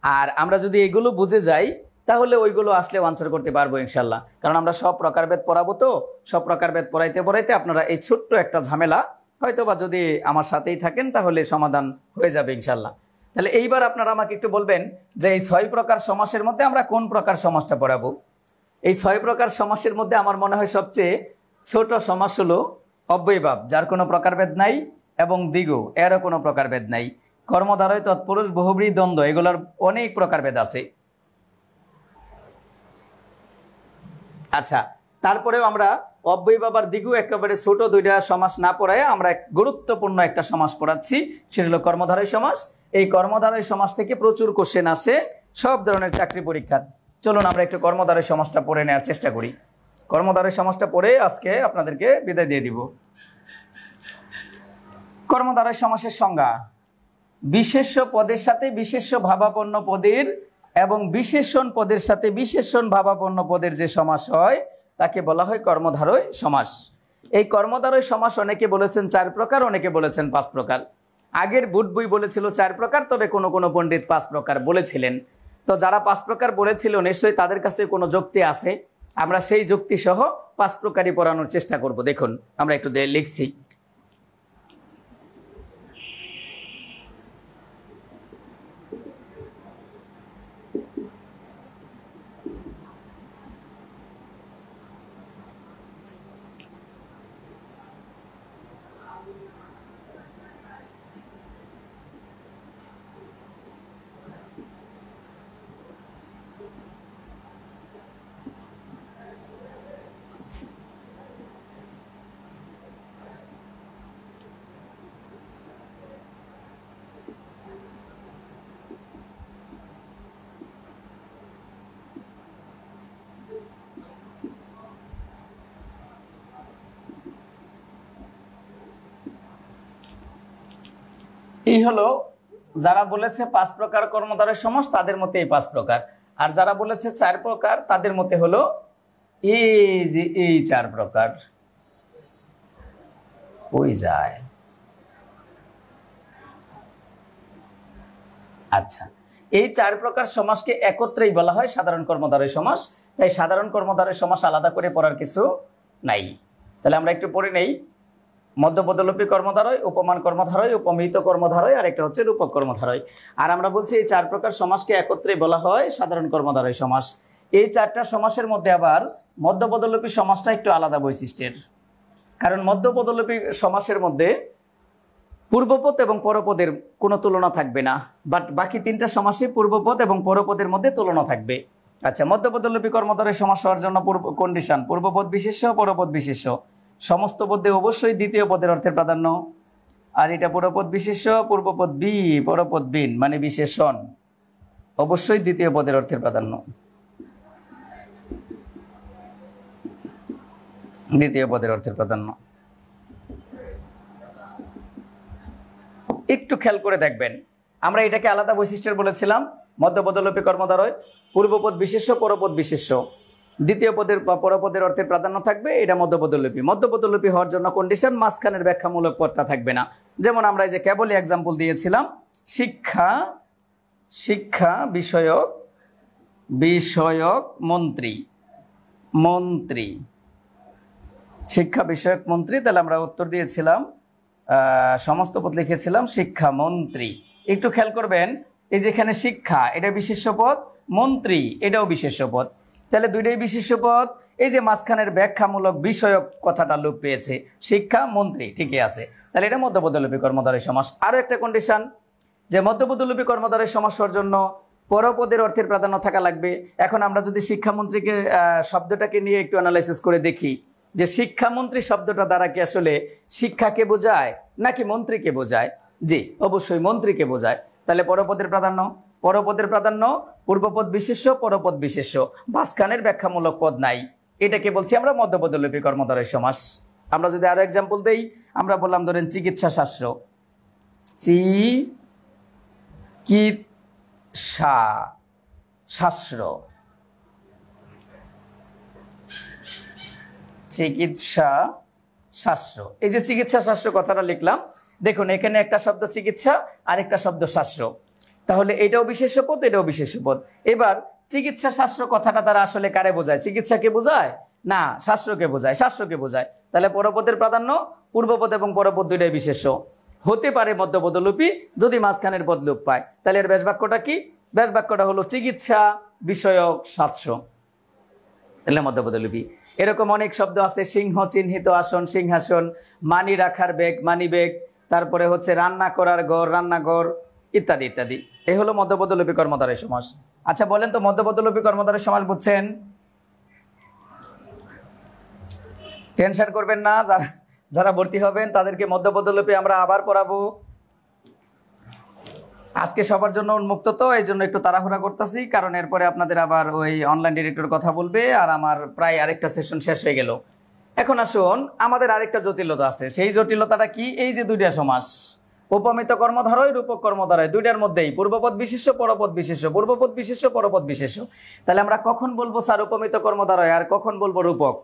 আর আমরা যদি এগুলো বুঝে যাই, তাহলে ওইগুলো আসলে আনসার করতে পারবো ইনশাল্লাহ। কারণ আমরা সব প্রকারভেদ পড়াবো, তো সব প্রকারভেদ পড়াইতে পড়াইতে আপনারা এই ছোট্ট একটা ঝামেলা হয়তোবা যদি আমার সাথেই থাকেন, তাহলে সমাধান হয়ে যাবে ইনশাল্লাহ। তাহলে এইবার আপনারা আমাকে একটু বলবেন যে এই 6 প্রকার সমাসের মধ্যে আমরা কোন প্রকার সমাসটা পড়াবো? এই 6 প্রকার সমাসের মধ্যে আমার মনে হয় সবচেয়ে ছোট সমাস হলো অব্যয়ীভাব, যার কোনো প্রকারভেদ নাই, এবং দ্বিগু, এরও কোনো প্রকারভেদ নাই। কর্মধারয়, তৎপুরুষ, বহুব্রীহি, দ্বন্দ্ব, এগুলোর অনেক প্রকারভেদ আছে। আচ্ছা, তারপরেও আমরা অব্যয়ীভাব আর দ্বিগু একেবারে ছোট 2টা সমাস না পড়ায় আমরা গুরুত্বপূর্ণ একটা সমাস পড়াচ্ছি, সেটা হলো কর্মধারয় সমাস। এই কর্মধারয় সমাস থেকে প্রচুর কোশ্চেন আসে সব ধরনের চাকরি পরীক্ষা। চলুন আমরা একটু কর্মধারয় সমাসটা পড়ে নেওয়ার চেষ্টা করি। কর্মধারয় সমাসটা পড়ে আজকে আপনাদেরকে বিদায় দিয়ে দিব। কর্মধারয় সমাসের সংজ্ঞা: বিশেষ্য পদের সাথে বিশেষ্য ভাবাপন্ন পদের এবং বিশেষণ পদের সাথে বিশেষণ ভাবাপন্ন পদের যে সমাস হয় তাকে বলা হয় কর্মধারয় সমাস। এই কর্মধারয় সমাস অনেকে বলেছেন 4 প্রকার, অনেকে বলেছেন 5 প্রকার। আগের বুট বই বলেছিল 4 প্রকার, তবে কোনো কোনো পণ্ডিত 5 প্রকার বলেছিলেন। তো যারা 5 প্রকার বলেছিল নিশ্চয়ই তাদের কাছে কোনো যুক্তি আছে, আমরা সেই যুক্তি সহ 5 প্রকারই পড়ানোর চেষ্টা করব। দেখুন আমরা একটু লিখছি। এই হলো যারা বলেছে 5 প্রকার কর্মধারয় সমাস তাদের মতে এই 5 প্রকার, আর যারা বলেছে 4 প্রকার তাদের মতে হলো এই 4 প্রকার। ওই যায় আচ্ছা, এই 4 প্রকার সমাসকে একত্রেই বলা হয় সাধারণ কর্মধারয় সমাস। তাই সাধারণ কর্মধারয় সমাস আলাদা করে পড়ার কিছু নাই। তাহলে আমরা একটু পড়ে নেই। মধ্যপদলোপী কর্মধারয়, উপমান কর্মধারয়, উপমিত কর্মধারয়, আর একটা হচ্ছে রূপক কর্মধারয়। আর আমরা বলছি এই 4 প্রকার সমাসকে একত্রে বলা হয় সাধারণ কর্মধারয় সমাস। এই 4টা সমাসের মধ্যে আবার মধ্যপদলোপী সমাসটা একটু আলাদা বৈশিষ্ট্যের, কারণ মধ্যপদলোপী সমাসের মধ্যে পূর্বপদ এবং পরপদের কোনো তুলনা থাকবে না, বাট বাকি 3টা সমাসে পূর্বপদ এবং পরপদের মধ্যে তুলনা থাকবে। আচ্ছা, মধ্যপদলোপী কর্মধারয় সমাস হওয়ার জন্য কন্ডিশন পূর্বপদ বিশেষ্য, পরপদ বিশেষ্য। সমস্ত পদে অবশ্যই দ্বিতীয় পদের অর্থের প্রাধান্য। আর এটা পরপদ বিশেষ্য, পূর্বপদ বি, পরপদ বিন মানে বিশেষণ, অবশ্যই দ্বিতীয় পদের অর্থের প্রাধান্য, দ্বিতীয় পদের অর্থের প্রাধান্য। একটু খেয়াল করে দেখবেন, আমরা এটাকে আলাদা বৈশিষ্ট্যের বলেছিলাম। মধ্যপদলোপী কর্মধারয় পূর্বপদ বিশেষ্য, পরপদ বিশেষ্য, দ্বিতীয় পদের বা পরপদের অর্থের প্রাধান্য থাকবে, এটা মধ্যপদলোপী। মধ্যপদলোপী হওয়ার জন্য কন্ডিশন মাঝখানের ব্যাখ্যামূলক পদটা থাকবে না। যেমন আমরা এই যে কেবলই এক্সাম্পল দিয়েছিলাম, শিক্ষা, শিক্ষা বিষয়ক, বিষয়ক মন্ত্রী, মন্ত্রী, শিক্ষা বিষয়ক মন্ত্রী। তাহলে আমরা উত্তর দিয়েছিলাম সমস্ত পদ লিখেছিলাম শিক্ষা মন্ত্রী। একটু খেয়াল করবেন, এই যেখানে শিক্ষা এটা বিশেষ্য পদ, মন্ত্রী এটাও বিশেষ্য পদ, তাহলে দুইটাই বিশেষ্য পদ। এই যে মাঝখানের ব্যাখ্যামূলক বিষয়ক কথাটা লোপ পেয়েছে, শিক্ষা মন্ত্রী ঠিকই আছে, তাহলে এটা মধ্যপদলোপী কর্মধারয় সমাস। আরো একটা কন্ডিশন যে মধ্যপদলোপী কর্মধারয় সমাস হওয়ার জন্য পরপদের অর্থের প্রাধান্য থাকা লাগবে। এখন আমরা যদি শিক্ষামন্ত্রীকে শব্দটাকে নিয়ে একটু অ্যানালাইসিস করে দেখি যে শিক্ষামন্ত্রী শব্দটা দ্বারা কি আসলে শিক্ষাকে বোঝায় নাকি মন্ত্রীকে বোঝায়? জি, অবশ্যই মন্ত্রীকে বোঝায়। তাহলে পরপদের প্রাধান্য, পরপদের প্রাধান্য, পূর্বপদ বিশেষ্য, পরপদ বিশেষ্য, মাঝখানের ব্যাখ্যামূলক পদ নাই, এটাকে বলছি আমরা মধ্যপদলোপী কর্মধারয় সমাস। আমরা যদি আরো এক্সাম্পল দেই, আমরা বললাম ধরেন চিকিৎসা শাস্ত্র, চিকিৎসা শাস্ত্র, চিকিৎসা শাস্ত্র। এই যে চিকিৎসা শাস্ত্র কথাটা লিখলাম, দেখুন এখানে একটা শব্দ চিকিৎসা আর একটা শব্দ শাস্ত্র, তাহলে এটাও বিশেষ্য পদ, এটাও বিশেষ্য পদ। এবার চিকিৎসা শাস্ত্র কথাটা তারা আসলে কারে বোঝায়? চিকিৎসাকে বোঝায় না, শাস্ত্রকে বোঝায়, শাস্ত্রকে বোঝায়। তাহলে পরপদের প্রাধান্য, পূর্বপদ এবং পরপদ দুইটাই বিশেষ্য, হতে পারে মধ্যপদলোপী যদি মাঝখানের পদ লোপ পায়। তাহলে এর ব্যাস বাক্যটা কি? ব্যাস বাক্যটা হলো চিকিৎসা বিষয়ক শাস্ত্র, তাহলে মধ্যপদলোপী। এরকম অনেক শব্দ আছে, সিংহ চিহ্নিত আসন, সিংহাসন, মানি রাখার ব্যাগ, মানি ব্যাগ, তারপরে হচ্ছে রান্না করার ঘর, রান্নাঘর, ইত্যাদি ইত্যাদি। এই হলো মধ্যপদলোপী কর্মধারয় সমাস। আচ্ছা বলেন তো মধ্যপদলোপী কর্মধারয় সমাস বুঝছেন? টেনশন করবেন না, যারা ভর্তি হবেন তাদেরকে মধ্যপদলোপী আমরা আবার পড়াবো। আজকে সবার জন্য উন্মুক্ত, তো এই জন্য একটু তাড়াহুড়া করতেছি, কারণ এরপরে আপনাদের আবার ওই অনলাইন ডিরেক্টর কথা বলবে, আর আমার প্রায় আরেকটা সেশন শেষ হয়ে গেল। এখন আসুন, আমাদের আরেকটা জটিলতা আছে। সেই জটিলতাটা কি? এই যে দুইটা সমাস, উপমিত কর্মধারয় রূপক কর্মধারয় দুইটার মধ্যেই পূর্বপদ বিশেষ্য পরপদ বিশেষ্য, পূর্বপদ বিশেষ্য পরপদ বিশেষ্য। তাহলে আমরা কখন বলবো স্যার উপমিত কর্মধারয় আর কখন বলবো রূপক?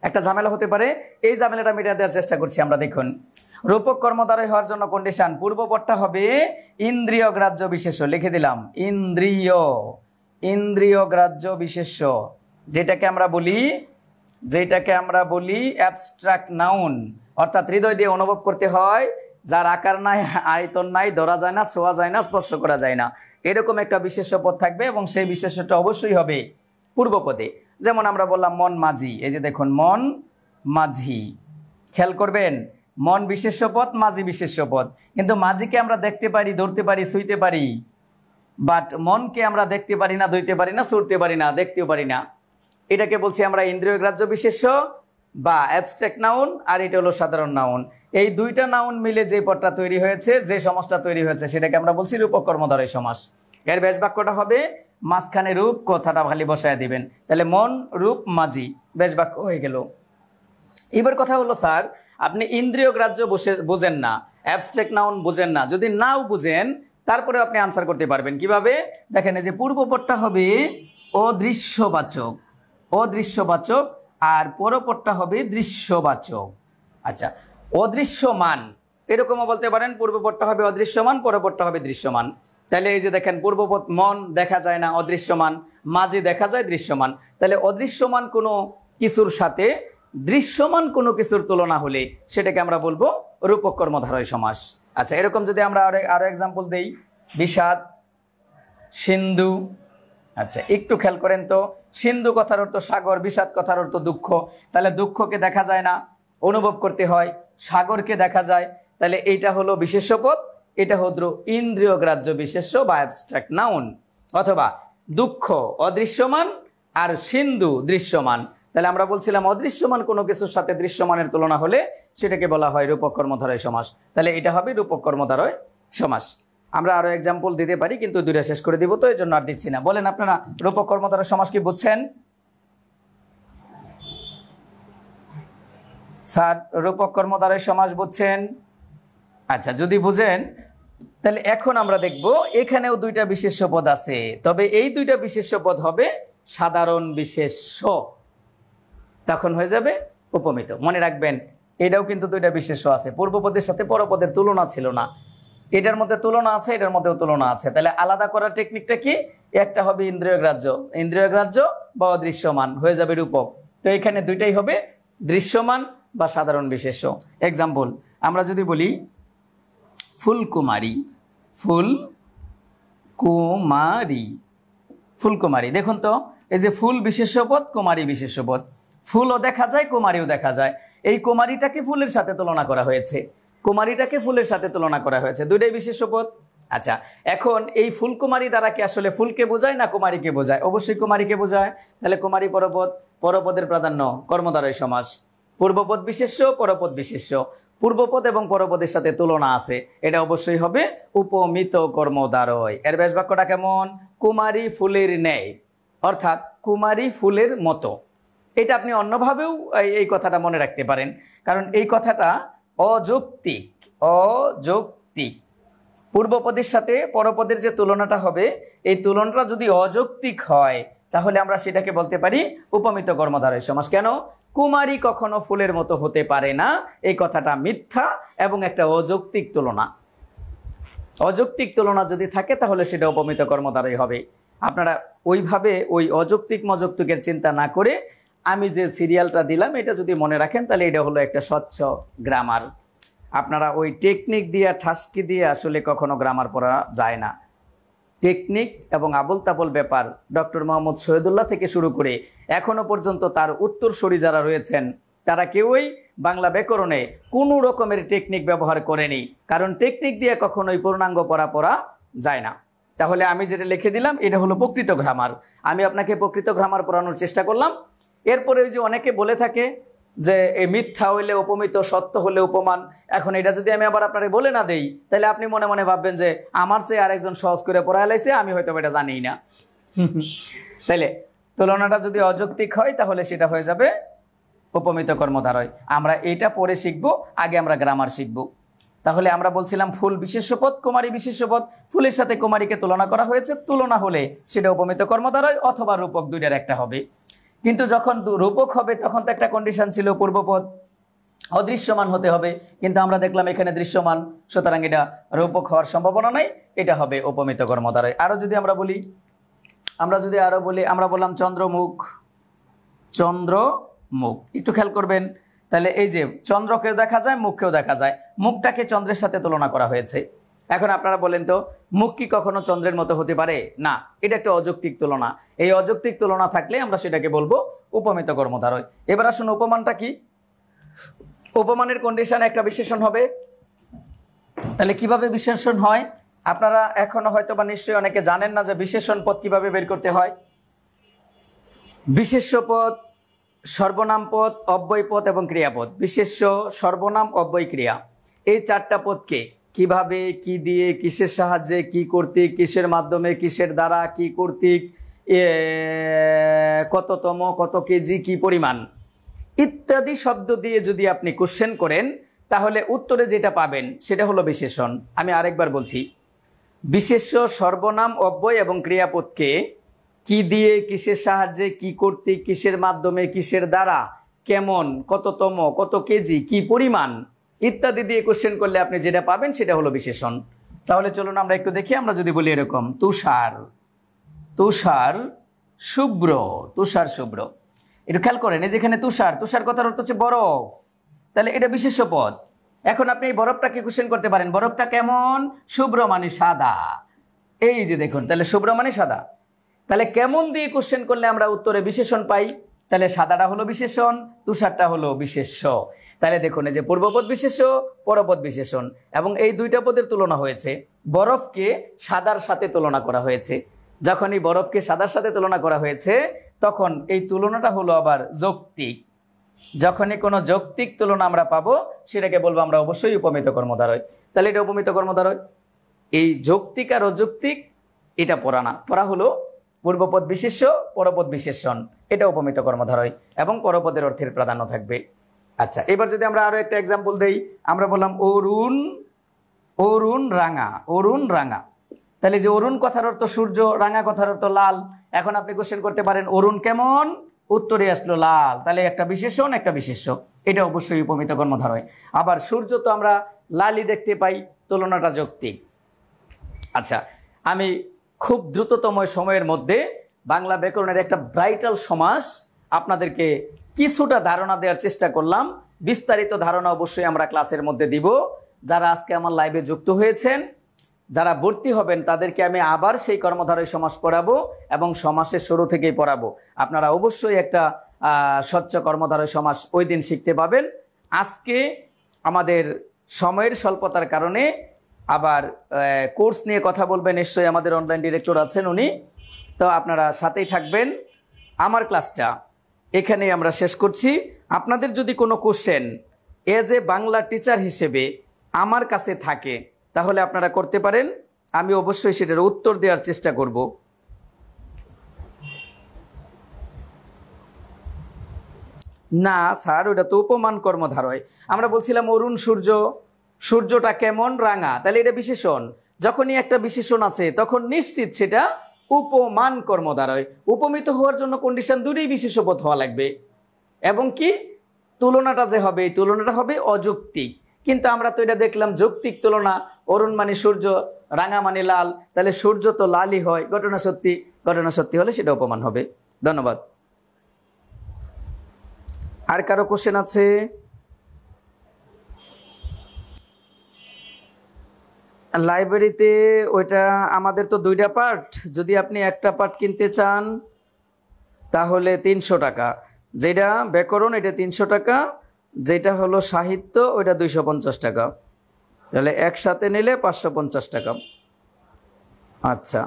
একটা ঝামেলা হতে পারে, এই ঝামেলাটা মিটিয়ে দেওয়ার চেষ্টা করছি আমরা। দেখুন, রূপক কর্মধারয় হওয়ার জন্য কন্ডিশন, পূর্বপদটা হবে ইন্দ্রিয় গ্রাহ্য বিশেষ্য, লিখে দিলাম ইন্দ্রিয় গ্রাহ্য বিশেষ্য, যেটাকে আমরা বলি অ্যাবস্ট্রাক্ট নাউন, অর্থাৎ হৃদয় দিয়ে অনুভব করতে হয়, যার আকার নাই, আয়তন নাই, ধরা যায় না, ছোঁয়া যায় না, স্পর্শ করা যায় না, এরকম একটা বিশেষ্য পদ থাকবে এবং সেই বিশেষ্যটা অবশ্যই হবে পূর্বপদে। যেমন আমরা বললাম মন মাঝি, এই যে দেখুন মন মাঝি, খেয়াল করবেন মন বিশেষ্য পদ, মাঝি বিশেষ্য পদ, কিন্তু মাঝিকে আমরা দেখতে পারি, ধরতে পারি, ছুঁইতে পারি, বাট মনকে আমরা দেখতে পারি না, ধরতে পারি না, ছুঁড়তে পারি না, দেখতেও পারি না। এটাকে বলছি আমরা ইন্দ্রিয় গ্রাহ্য বিশেষ্য বা অ্যাবস্ট্রাক্ট নাউন, আর এটা হলো সাধারণ নাউন। এই দুইটা নাউন মিলে যে পদটা তৈরি হয়েছে, যে সমাসটা তৈরি হয়েছে, সেটাকে আমরা বলছি রূপক কর্মধারয় সমাস। এর ব্যাস বাক্যটা হবে মাঝখানে রূপ, কথাটা খালি বসায় দিবেন, তাহলে মন রূপ মাঝি, ব্যাস বাক্য হয়ে গেল। এবার কথা হলো স্যার আপনি ইন্দ্রিয় গ্রাহ্য বোঝেন না, অ্যাবস্ট্রাক্ট নাউন বোঝেন না, যদি নাও বুঝেন তারপরে আপনি আনসার করতে পারবেন কিভাবে? দেখেন এই যে পূর্বপদটা হবে অদৃশ্যবাচক আর পরপদটা হবে দৃশ্যবাচক। আচ্ছা, অদৃশ্যমান এরকমও বলতে পারেন, পূর্বপদটা হবে অদৃশ্যমান, পরপদটা হবে দৃশ্যমান। তাহলে এই যে দেখেন পূর্বপদ মন দেখা যায় না, অদৃশ্যমান, মাঝে দেখা যায়, দৃশ্যমান। তাহলে অদৃশ্যমান কোনো কিছুর সাথে দৃশ্যমান কোনো কিছুর তুলনা হলে সেটাকে আমরা বলবো রূপক কর্মধারয় সমাস। আচ্ছা, এরকম যদি আমরা আরো এক্সাম্পল দেই, বিষাদ, সিন্ধু। আচ্ছা, একটু খেয়াল করেন তো, সিন্ধু কথার অর্থ সাগর, বিষাদ কথার অর্থ দুঃখ, তাহলে দুঃখকে দেখা যায় না, অনুভব করতে হয়, সাগরকে দেখা যায়, তাহলে এইটা হলো বিশেষ্য পদ, এটা হলো ইন্দ্রিয় গ্রাহ্য বিশেষ্য বা অ্যাবস্ট্রাক্ট নাউন। অথবা দুঃখ অদৃশ্যমান আর সিন্ধু দৃশ্যমান, তাহলে আমরা বলছিলাম অদৃশ্যমান কোনো কিছুর সাথে দৃশ্যমানের তুলনা হলে সেটাকে বলা হয় রূপক কর্মধারয় সমাস। তাহলে এটা হবে রূপক কর্মধারয় সমাস। আমরা আরো এক্সাম্পল দিতে পারি, কিন্তু দুইটা শেষ করে দিব, তো এই জন্য আর দিচ্ছি না। বলেন আপনারা রূপক কর্মধারয় সমাস কি বুঝছেন? স্যার রূপক কর্মধারয় সমাস বুঝছেন? আচ্ছা, যদি বুঝেন তাহলে এখন আমরা দেখব এখানেও দুইটা বিশেষ্য পদ আছে, তবে এই দুইটা বিশেষ্য পদ হবে সাধারণ বিশেষ্য, তখন হয়ে যাবে উপমিত। মনে রাখবেন এটাও কিন্তু দুইটা বিশেষ্য আছে, পূর্বপদের সাথে পরপদের তুলনা ছিল না, এটার মধ্যে তুলনা আছে, এটার মধ্যেও তুলনা আছে। তাহলে আলাদা করার টেকনিকটা কি? একটা হবে ইন্দ্রিয় গ্রাহ্য বা অদৃশ্যমান, হয়ে যাবে রূপক। তো এখানে দুইটাই হবে দৃশ্যমান বা সাধারণ বিশেষ্য। এক্সাম্পল আমরা যদি বলি ফুলকুমারী, দেখুন তো এই যে ফুল বিশেষ্য পদ, কুমারী বিশেষ্য পদ, ফুলও দেখা যায়, কুমারীও দেখা যায়। এই কুমারীটাকে ফুলের সাথে তুলনা করা হয়েছে, দুইটাই বিশেষ্য পদ। আচ্ছা, এখন এই ফুলকুমারী দ্বারা কি আসলে ফুলকে বোঝায় না কুমারীকে বোঝায়? অবশ্যই কুমারীকে বোঝায়। তাহলে কুমারী পরপদ, পরপদের প্রাধান্য কর্মধারয় সমাস, পূর্বপদ বিশেষ্য, পরপদ বিশেষ্য, পূর্বপদ এবং পরপদের সাথে তুলনা আছে, এটা অবশ্যই হবে উপমিত কর্মধারয়। এর ব্যাস বাক্যটা কেমন? কুমারী ফুলের ন্যায়, অর্থাৎ কুমারী ফুলের মতো। এটা আপনি অন্যভাবেও এই কথাটা মনে রাখতে পারেন, কারণ এই কথাটা অযৌক্তিক। পূর্বপদের সাথে পরপদের যে তুলনাটা হবে, এই তুলনাটা যদি অযৌক্তিক হয় তাহলে আমরা সেটাকে বলতে পারি উপমিত কর্মধারয় সমাস। কেন? কুমারী কখনো ফুলের মতো হতে পারে না, এই কথাটা মিথ্যা এবং একটা অযৌক্তিক তুলনা। অযৌক্তিক তুলনা যদি থাকে তাহলে সেটা উপমিত কর্মধারয় হবে। আপনারা ওইভাবে ওই অযৌক্তিক মযৌক্তিকের চিন্তা না করে আমি যে সিরিয়ালটা দিলাম এটা যদি মনে রাখেন তাহলে এটা হলো একটা স্বচ্ছ গ্রামার। আপনারা ওই টেকনিক দিয়ে ঠাসকি দিয়ে আসলে কখনো গ্রামার পড়া যায় না। টেকনিক এবং আবল তাবল ব্যাপার ডক্টর মোহাম্মদ শহীদুল্লাহ থেকে শুরু করে এখনো পর্যন্ত তার উত্তরসূরি যারা রয়েছেন তারা কেউই বাংলা ব্যাকরণে কোনো রকমের টেকনিক ব্যবহার করেনি, কারণ টেকনিক দিয়ে কখনোই পূর্ণাঙ্গ পড়া যায় না। তাহলে আমি যেটা লিখে দিলাম এটা হলো প্রকৃত গ্রামার। আমি আপনাকে প্রকৃত গ্রামার পড়ানোর চেষ্টা করলাম। এরপরে ওই যে অনেকে বলে থাকে যে এই মিথ্যা হইলে উপমিত, সত্য হলে উপমান। এখন এটা যদি আমি আবার আপনাকে বলে না দেই তাহলে আপনি মনে মনে ভাববেন যে আমার চেয়ে আরেকজন সহজ করে পড়ায় লাইছে, আমি হয়তো এটা জানি না। তাইলে তুলনাটা যদি অযৌক্তিক হয় তাহলে সেটা হয়ে যাবে উপমিত কর্মধারয়। আমরা এটা পরে শিখবো, আগে আমরা গ্রামার শিখবো। তাহলে আমরা বলছিলাম ফুল বিশেষ্য পদ, কুমারী বিশেষ্য পদ, ফুলের সাথে কুমারীকে তুলনা করা হয়েছে, তুলনা হলে সেটা উপমিত কর্মদ্বারয় অথবা রূপক, দুইটার একটা হবে। কিন্তু যখন রূপক হবে তখন তো একটা কন্ডিশন ছিল, পূর্বপদ অদৃশ্যমান হতে হবে, কিন্তু আমরা দেখলাম এখানে দৃশ্যমান, সুতরাং এটা রূপক হওয়ার সম্ভাবনা নাই, এটা হবে উপমিত কর্মদ্বারয়। আরো যদি আমরা বলি, আমরা বললাম চন্দ্রমুখ, চন্দ্রমুখ, একটু খেয়াল করবেন, তাহলে এই যে চন্দ্রকেও দেখা যায়, মুখকেও দেখা যায়, মুখটাকে চন্দ্রের সাথে তুলনা করা হয়েছে। এখন আপনারা বলেন তো, মুখ কি কখনো চন্দ্রের মতো হতে পারে? না, এটা একটা অযৌক্তিক তুলনা। এই অযৌক্তিক তুলনা থাকলে আমরা সেটাকে বলবো উপমিত কর্মদ্বারয়। এবার আসুন উপমানটা কি। উপমানের কন্ডিশন একটা বিশেষণ হবে। তাহলে কিভাবে বিশেষণ হয়? আপনারা এখনো হয়তো বা নিশ্চয়ই অনেকে জানেন না যে বিশেষণ পদ কিভাবে বের করতে হয়। বিশেষ্য পদ, সর্বনাম পদ, অব্যয় পদ এবং ক্রিয়াপদ। বিশেষ্য, সর্বনাম, অব্যয়, ক্রিয়া, এই চারটা পদকে কিভাবে, কি দিয়ে, কিসের সাহায্যে, কি কর্তৃক, কিসের মাধ্যমে, কিসের দ্বারা, কি কর্তৃক, কততম, কত কেজি, কি পরিমাণ ইত্যাদি শব্দ দিয়ে যদি আপনি কোশ্চেন করেন, তাহলে উত্তরে যেটা পাবেন সেটা হলো বিশেষণ। আমি আরেকবার বলছি, বিশেষ্য, সর্বনাম, অব্যয় এবং ক্রিয়াপদকে কি দিয়ে, কিসের সাহায্যে, কি কর্তৃক, কিসের মাধ্যমে, কিসের দ্বারা, কেমন, কততম, কত কেজি, কি পরিমাণ ইত্যাদি দিয়ে কোশ্চেন করলে আপনি যেটা পাবেন সেটা হলো বিশেষণ। তাহলে চলুন আমরা একটু দেখি। আমরা যদি বলি এরকম, তুষার, তুষার শুভ্র, তুষার শুভ্র, একটু খেয়াল করেন, এই যেখানে তুষার, তুষার কথার অর্থ হচ্ছে বরফ, তাহলে এটা বিশেষ্য পদ। এখন আপনি এই বরফটাকে কোশ্চেন করতে পারেন, বরফটা কেমন? শুভ্র মানে সাদা, এই যে দেখুন, তাহলে শুভ্র মানে সাদা। তাহলে কেমন দিয়ে কোশ্চেন করলে আমরা উত্তরে বিশেষণ পাই? তাহলে সাদাটা হলো বিশেষণ, তুষারটা হলো বিশেষ্য। তাহলে দেখুন, এই যে পূর্বপদ বিশেষ্য, পরপদ বিশেষণ, এবং এই দুইটা পদের তুলনা হয়েছে। বরফকে সাদার সাথে তুলনা করা হয়েছে। যখনই বরফকে সাদার সাথে তুলনা করা হয়েছে, তখন এই তুলনাটা হলো আবার যৌক্তিক। যখনই কোনো যৌক্তিক তুলনা আমরা পাবো, সেটাকে বলবো আমরা অবশ্যই উপমিত কর্মদ্বারয়। তাহলে এটা উপমিত কর্মদ্বারয়। এই যৌক্তিক আর অযৌক্তিক এটা পড়া না, পড়া হলো পূর্বপদ বিশেষ্য, পরপদ বিশেষণ, এটা উপমিত কর্মদ্বারয়, এবং পরপদের অর্থের প্রাধান্য থাকবে। আচ্ছা, এবার যদি আমরা আরো একটা এক্সাম্পল দেই, আমরা বললাম অরুণ, অরুণ রাঙা, অরুণ রাঙা, তাহলে যে অরুণ কথার অর্থ সূর্য, রাঙা কথার অর্থ লাল। এখন আপনি কোশ্চেন করতে পারেন অরুণ কেমন, উত্তরে আসলো লাল, তাহলে একটা বিশেষণ, একটা বিশেষ্য, এটা অবশ্যই উপমিত কর্মদ্বারয়। আবার সূর্য তো আমরা লালই দেখতে পাই, তুলনাটা যৌক্তিক। আচ্ছা, আমি খুব দ্রুততম সময়ের মধ্যে বাংলা ব্যাকরণের একটা ব্রাইটাল সমাস আপনাদেরকে কিছুটা ধারণা দেওয়ার চেষ্টা করলাম। বিস্তারিত ধারণা অবশ্যই আমরা ক্লাসের মধ্যে দিব। যারা আজকে আমার লাইভে যুক্ত হয়েছেন, যারা ভর্তি হবেন, তাদেরকে আমি আবার সেই কর্মধারয় সমাস পড়াবো এবং সমাসের শুরু থেকেই পড়াবো। আপনারা অবশ্যই একটা স্বচ্ছ কর্মধারয় সমাস ওই দিন শিখতে পাবেন। আজকে আমাদের সময়ের স্বল্পতার কারণে আবার কোর্স নিয়ে কথা বলবেন নিশ্চয়ই, আমাদের অনলাইন ডিরেক্টর আছেন উনি, তো আপনারা সাথেই থাকবেন। আমার ক্লাসটা এখানেই আমরা শেষ করছি। আপনাদের যদি কোনো question as a Bangla teacher হিসেবে আমার কাছে থাকে, তাহলে আপনারা করতে পারেন, আমি অবশ্যই সেটার উত্তর দেওয়ার চেষ্টা করব। না স্যার, ওটা তো উপমান কর্মধারয়। আমরা বলছিলাম অরুণ সূর্য, সূর্যটা কেমন, রাঙা, তাহলে এটা বিশেষণ। যখনই একটা বিশেষণ আছে তখন নিশ্চিত সেটা উপমান কর্মদ্বারয়। উপমিত হওয়ার জন্য কন্ডিশন দুটোই বিশেষ্য পদ হওয়া লাগবে, এবং কি তুলনাটা যে হবে, এই তুলনাটা হবে অযৌক্তিক। কিন্তু আমরা তো এটা দেখলাম যৌক্তিক তুলনা, অরুণ মানে সূর্য, রাঙা মানে লাল, তাহলে সূর্য তো লালই হয়, ঘটনা সত্যি, ঘটনা সত্যি হলে সেটা উপমান হবে। ধন্যবাদ। আর কারো কোশ্চেন আছে? লাইব্রেরিতে ওইটা আমাদের তো দুইটা পার্ট, যদি আপনি একটা পার্ট কিনতে চান তাহলে 300 টাকা, যেটা ব্যাকরণ এটা 300 টাকা, যেটা হলো সাহিত্য ওইটা 250 টাকা, তাহলে একসাথে নিলে 550 টাকা। আচ্ছা,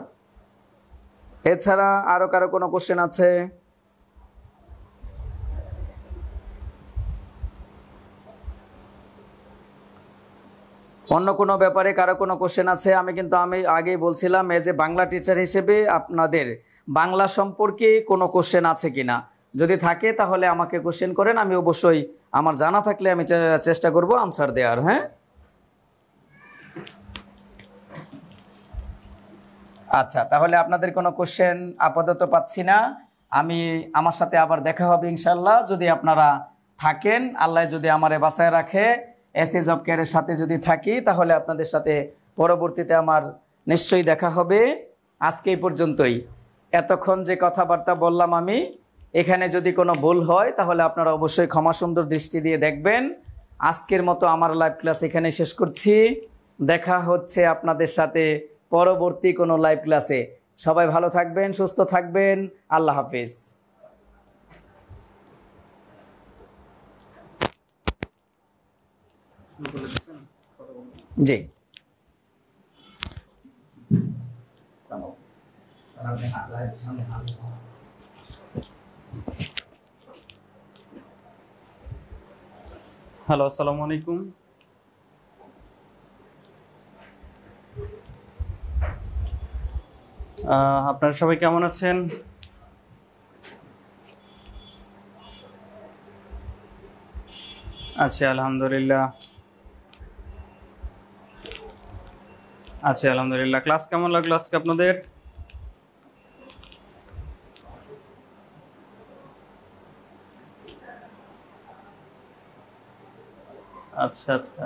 এছাড়া আরো কারো কোনো কোশ্চেন আছে? অন্য কোনো ব্যাপারে কারো কোনো কোশ্চেন আছে? আমি আগেই বলছিলাম, এজ এ বাংলা টিচার হিসেবে আপনাদের বাংলা সম্পর্কে কোনো কোশ্চেন আছে কিনা, যদি থাকে তাহলে আমাকে কোশ্চেন করেন, আমি অবশ্যই আমার জানা থাকলে আমি চেষ্টা করব আনসার দেওয়ার। হ্যাঁ, আচ্ছা, তাহলে আপনাদের কোনো কোশ্চেন আপাতত পাচ্ছি না। আমার সাথে আবার দেখা হবে ইনশাল্লাহ, যদি আপনারা থাকেন, আল্লাহ যদি আমারে বাঁচায় রাখে, এসএ জব কেয়ারের সাথে যদি থাকি, তাহলে আপনাদের সাথে পরবর্তীতে আমার নিশ্চয়ই দেখা হবে। আজকে এই পর্যন্তই। এতক্ষণ যে কথাবার্তা বললাম আমি, এখানে যদি কোনো ভুল হয় তাহলে আপনারা অবশ্যই ক্ষমা সুন্দর দৃষ্টি দিয়ে দেখবেন। আজকের মতো আমার লাইভ ক্লাস এখানে শেষ করছি। দেখা হচ্ছে আপনাদের সাথে পরবর্তী কোনো লাইভ ক্লাসে। সবাই ভালো থাকবেন, সুস্থ থাকবেন। আল্লাহ হাফিজ। জি। হ্যালো, আসসালামু আলাইকুম। আপনারা সবাই কেমন আছেন? আচ্ছা, আলহামদুলিল্লাহ। ক্লাস কেমন লাগলো আজকে আপনাদের? আচ্ছা আচ্ছা,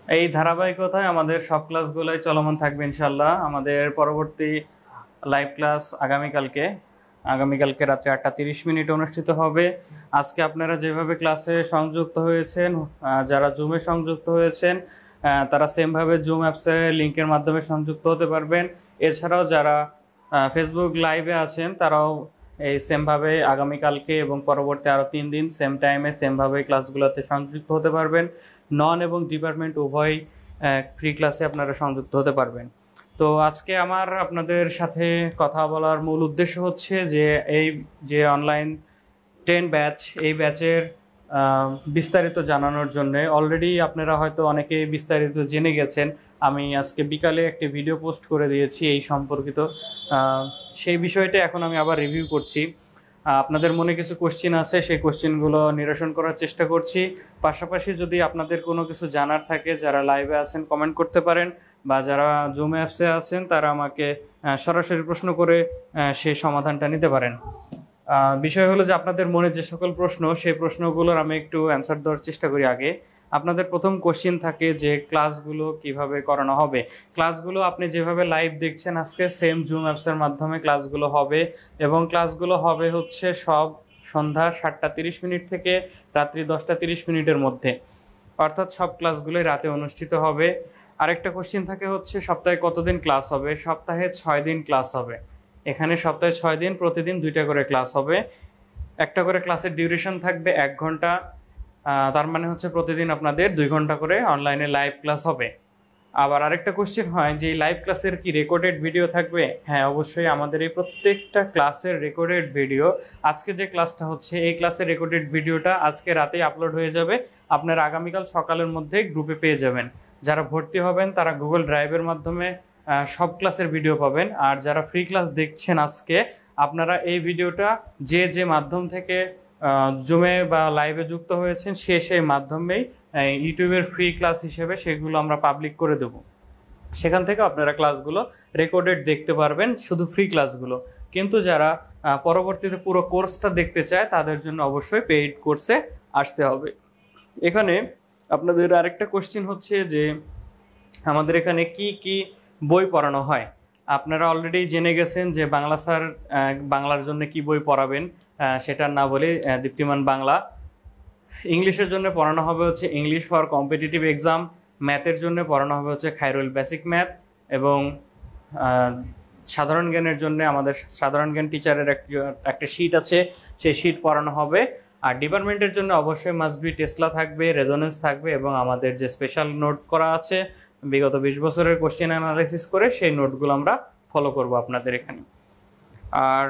এই ধারাবাহিকতায় আমাদের সব ক্লাসগুলোই চলমান থাকবে ইনশাল্লাহ। আমাদের পরবর্তী লাইভ ক্লাস আগামীকালকে রাত্রে 8:30 অনুষ্ঠিত হবে। আজকে আপনারা যেভাবে ক্লাসে সংযুক্ত হয়েছেন, যারা জুমে সংযুক্ত হয়েছেন, তারা সেমভাবে জুম অ্যাপসের লিঙ্কের মাধ্যমে সংযুক্ত হতে পারবেন। এছাড়াও যারা ফেসবুক লাইভে আছেন, তারাও এই সেমভাবে আগামীকালকে এবং পরবর্তী আরও 3 দিন সেম টাইমে সেমভাবে ক্লাসগুলোতে সংযুক্ত হতে পারবেন। নন এবং ডিপার্টমেন্ট উভয় ফ্রি ক্লাসে আপনারা সংযুক্ত হতে পারবেন। তো আজকে আমার আপনাদের সাথে কথা বলার মূল উদ্দেশ্য হচ্ছে যে এই যে অনলাইন 10 ব্যাচ, এই ব্যাচের বিস্তারিত জানানোর জন্য। অলরেডি আপনারা হয়তো অনেকেই বিস্তারিত জেনে গেছেন। আমি আজকে বিকালে একটি ভিডিও পোস্ট করে দিয়েছি এই সম্পর্কিত। সেই বিষয়টা এখন আমি আবার রিভিউ করছি। আপনাদের মনে কিছু কোশ্চেন আছে, সেই কোশ্চেনগুলো নিরসন করার চেষ্টা করছি। পাশাপাশি যদি আপনাদের কোনো কিছু জানার থাকে, যারা লাইভে আছেন কমেন্ট করতে পারেন, বা যারা জুম অ্যাপসে আছেন তারা আমাকে সরাসরি প্রশ্ন করে সেই সমাধানটা নিতে পারেন। বিষয় হলো যে আপনাদের মনে যে সকল প্রশ্ন, সেই প্রশ্নগুলোর আমি একটু অ্যান্সার দেওয়ার চেষ্টা করি। আগে আপনাদের প্রথম কোশ্চেন থাকে যে ক্লাসগুলো কিভাবে করানো হবে। ক্লাসগুলো আপনি যেভাবে লাইভ দেখছেন আজকে, সেম জুম অ্যাপসের মাধ্যমে ক্লাসগুলো হবে, এবং ক্লাসগুলো হবে হচ্ছে সব সন্ধ্যা 7:30 থেকে রাত্রি 10:30 মধ্যে, অর্থাৎ সব ক্লাসগুলোই রাতে অনুষ্ঠিত হবে। আরেকটা কোশ্চেন থাকে হচ্ছে সপ্তাহে কতদিন ক্লাস হবে। সপ্তাহে 6 দিন ক্লাস হবে। এখানে সপ্তাহে 6 দিন, প্রতিদিন 2টা করে ক্লাস হবে। একটা করে ক্লাসের ডিউরেশন থাকবে 1 ঘন্টা। তার মানে হচ্ছে প্রতিদিন আপনাদের 2 ঘন্টা করে অনলাইনে লাইভ ক্লাস হবে। আবার আরেকটা কোশ্চেন হয় যে লাইভ ক্লাসের কি রেকর্ডেড ভিডিও থাকবে? হ্যাঁ, অবশ্যই আমাদের এই প্রত্যেকটা ক্লাসের রেকর্ডেড ভিডিও, আজকে যে ক্লাসটা হচ্ছে এই ক্লাসের রেকর্ডেড ভিডিওটা আজকে রাতেই আপলোড হয়ে যাবে। আপনারা আগামীকাল সকালের মধ্যে গ্রুপে পেয়ে যাবেন। যারা ভর্তি হবেন তারা গুগল ড্রাইভের মাধ্যমে সব ক্লাসের ভিডিও পাবেন। আর যারা ফ্রি ক্লাস দেখছেন আজকে, আপনারা এই ভিডিওটা যে মাধ্যম থেকে জুমে বা লাইভে যুক্ত হয়েছেন, সেই মাধ্যমেই ইউটিউবের ফ্রি ক্লাস হিসেবে সেগুলো আমরা পাবলিক করে দেব। সেখান থেকে আপনারা ক্লাসগুলো রেকর্ডেড দেখতে পারবেন, শুধু ফ্রি ক্লাসগুলো। কিন্তু যারা পরবর্তীতে পুরো কোর্সটা দেখতে চায়, তাদের জন্য অবশ্যই পেইড কোর্সে আসতে হবে। এখানে আপনাদের আরেকটা কোশ্চেন হচ্ছে যে আমাদের এখানে কি কি বই পড়ানো হয়। আপনারা অলরেডি জেনে গেছেন যে বাংলা স্যার বাংলার জন্য কি বই পড়াবেন, সেটার না বলে দীপ্তিমান বাংলা। ইংলিশের জন্য পড়ানো হবে হচ্ছে ইংলিশ ফর কম্পিটিটিভ এক্সাম। ম্যাথের জন্য পড়ানো হবে হচ্ছে খায়রুল বেসিক ম্যাথ। এবং সাধারণ জ্ঞানের জন্য আমাদের সাধারণ জ্ঞান টিচারের একটা শিট আছে, সেই শিট পড়ানো হবে। আর ডিপার্টমেন্টের জন্য অবশ্যই মাস্ট বি টেসলা থাকবে, রেজোনেন্স থাকবে, এবং আমাদের যে স্পেশাল নোট করা আছে বিগত 20 বছরের কোশ্চেন অ্যানালাইসিস করে, সেই নোটগুলো আমরা ফলো করব আপনাদের এখানে। আর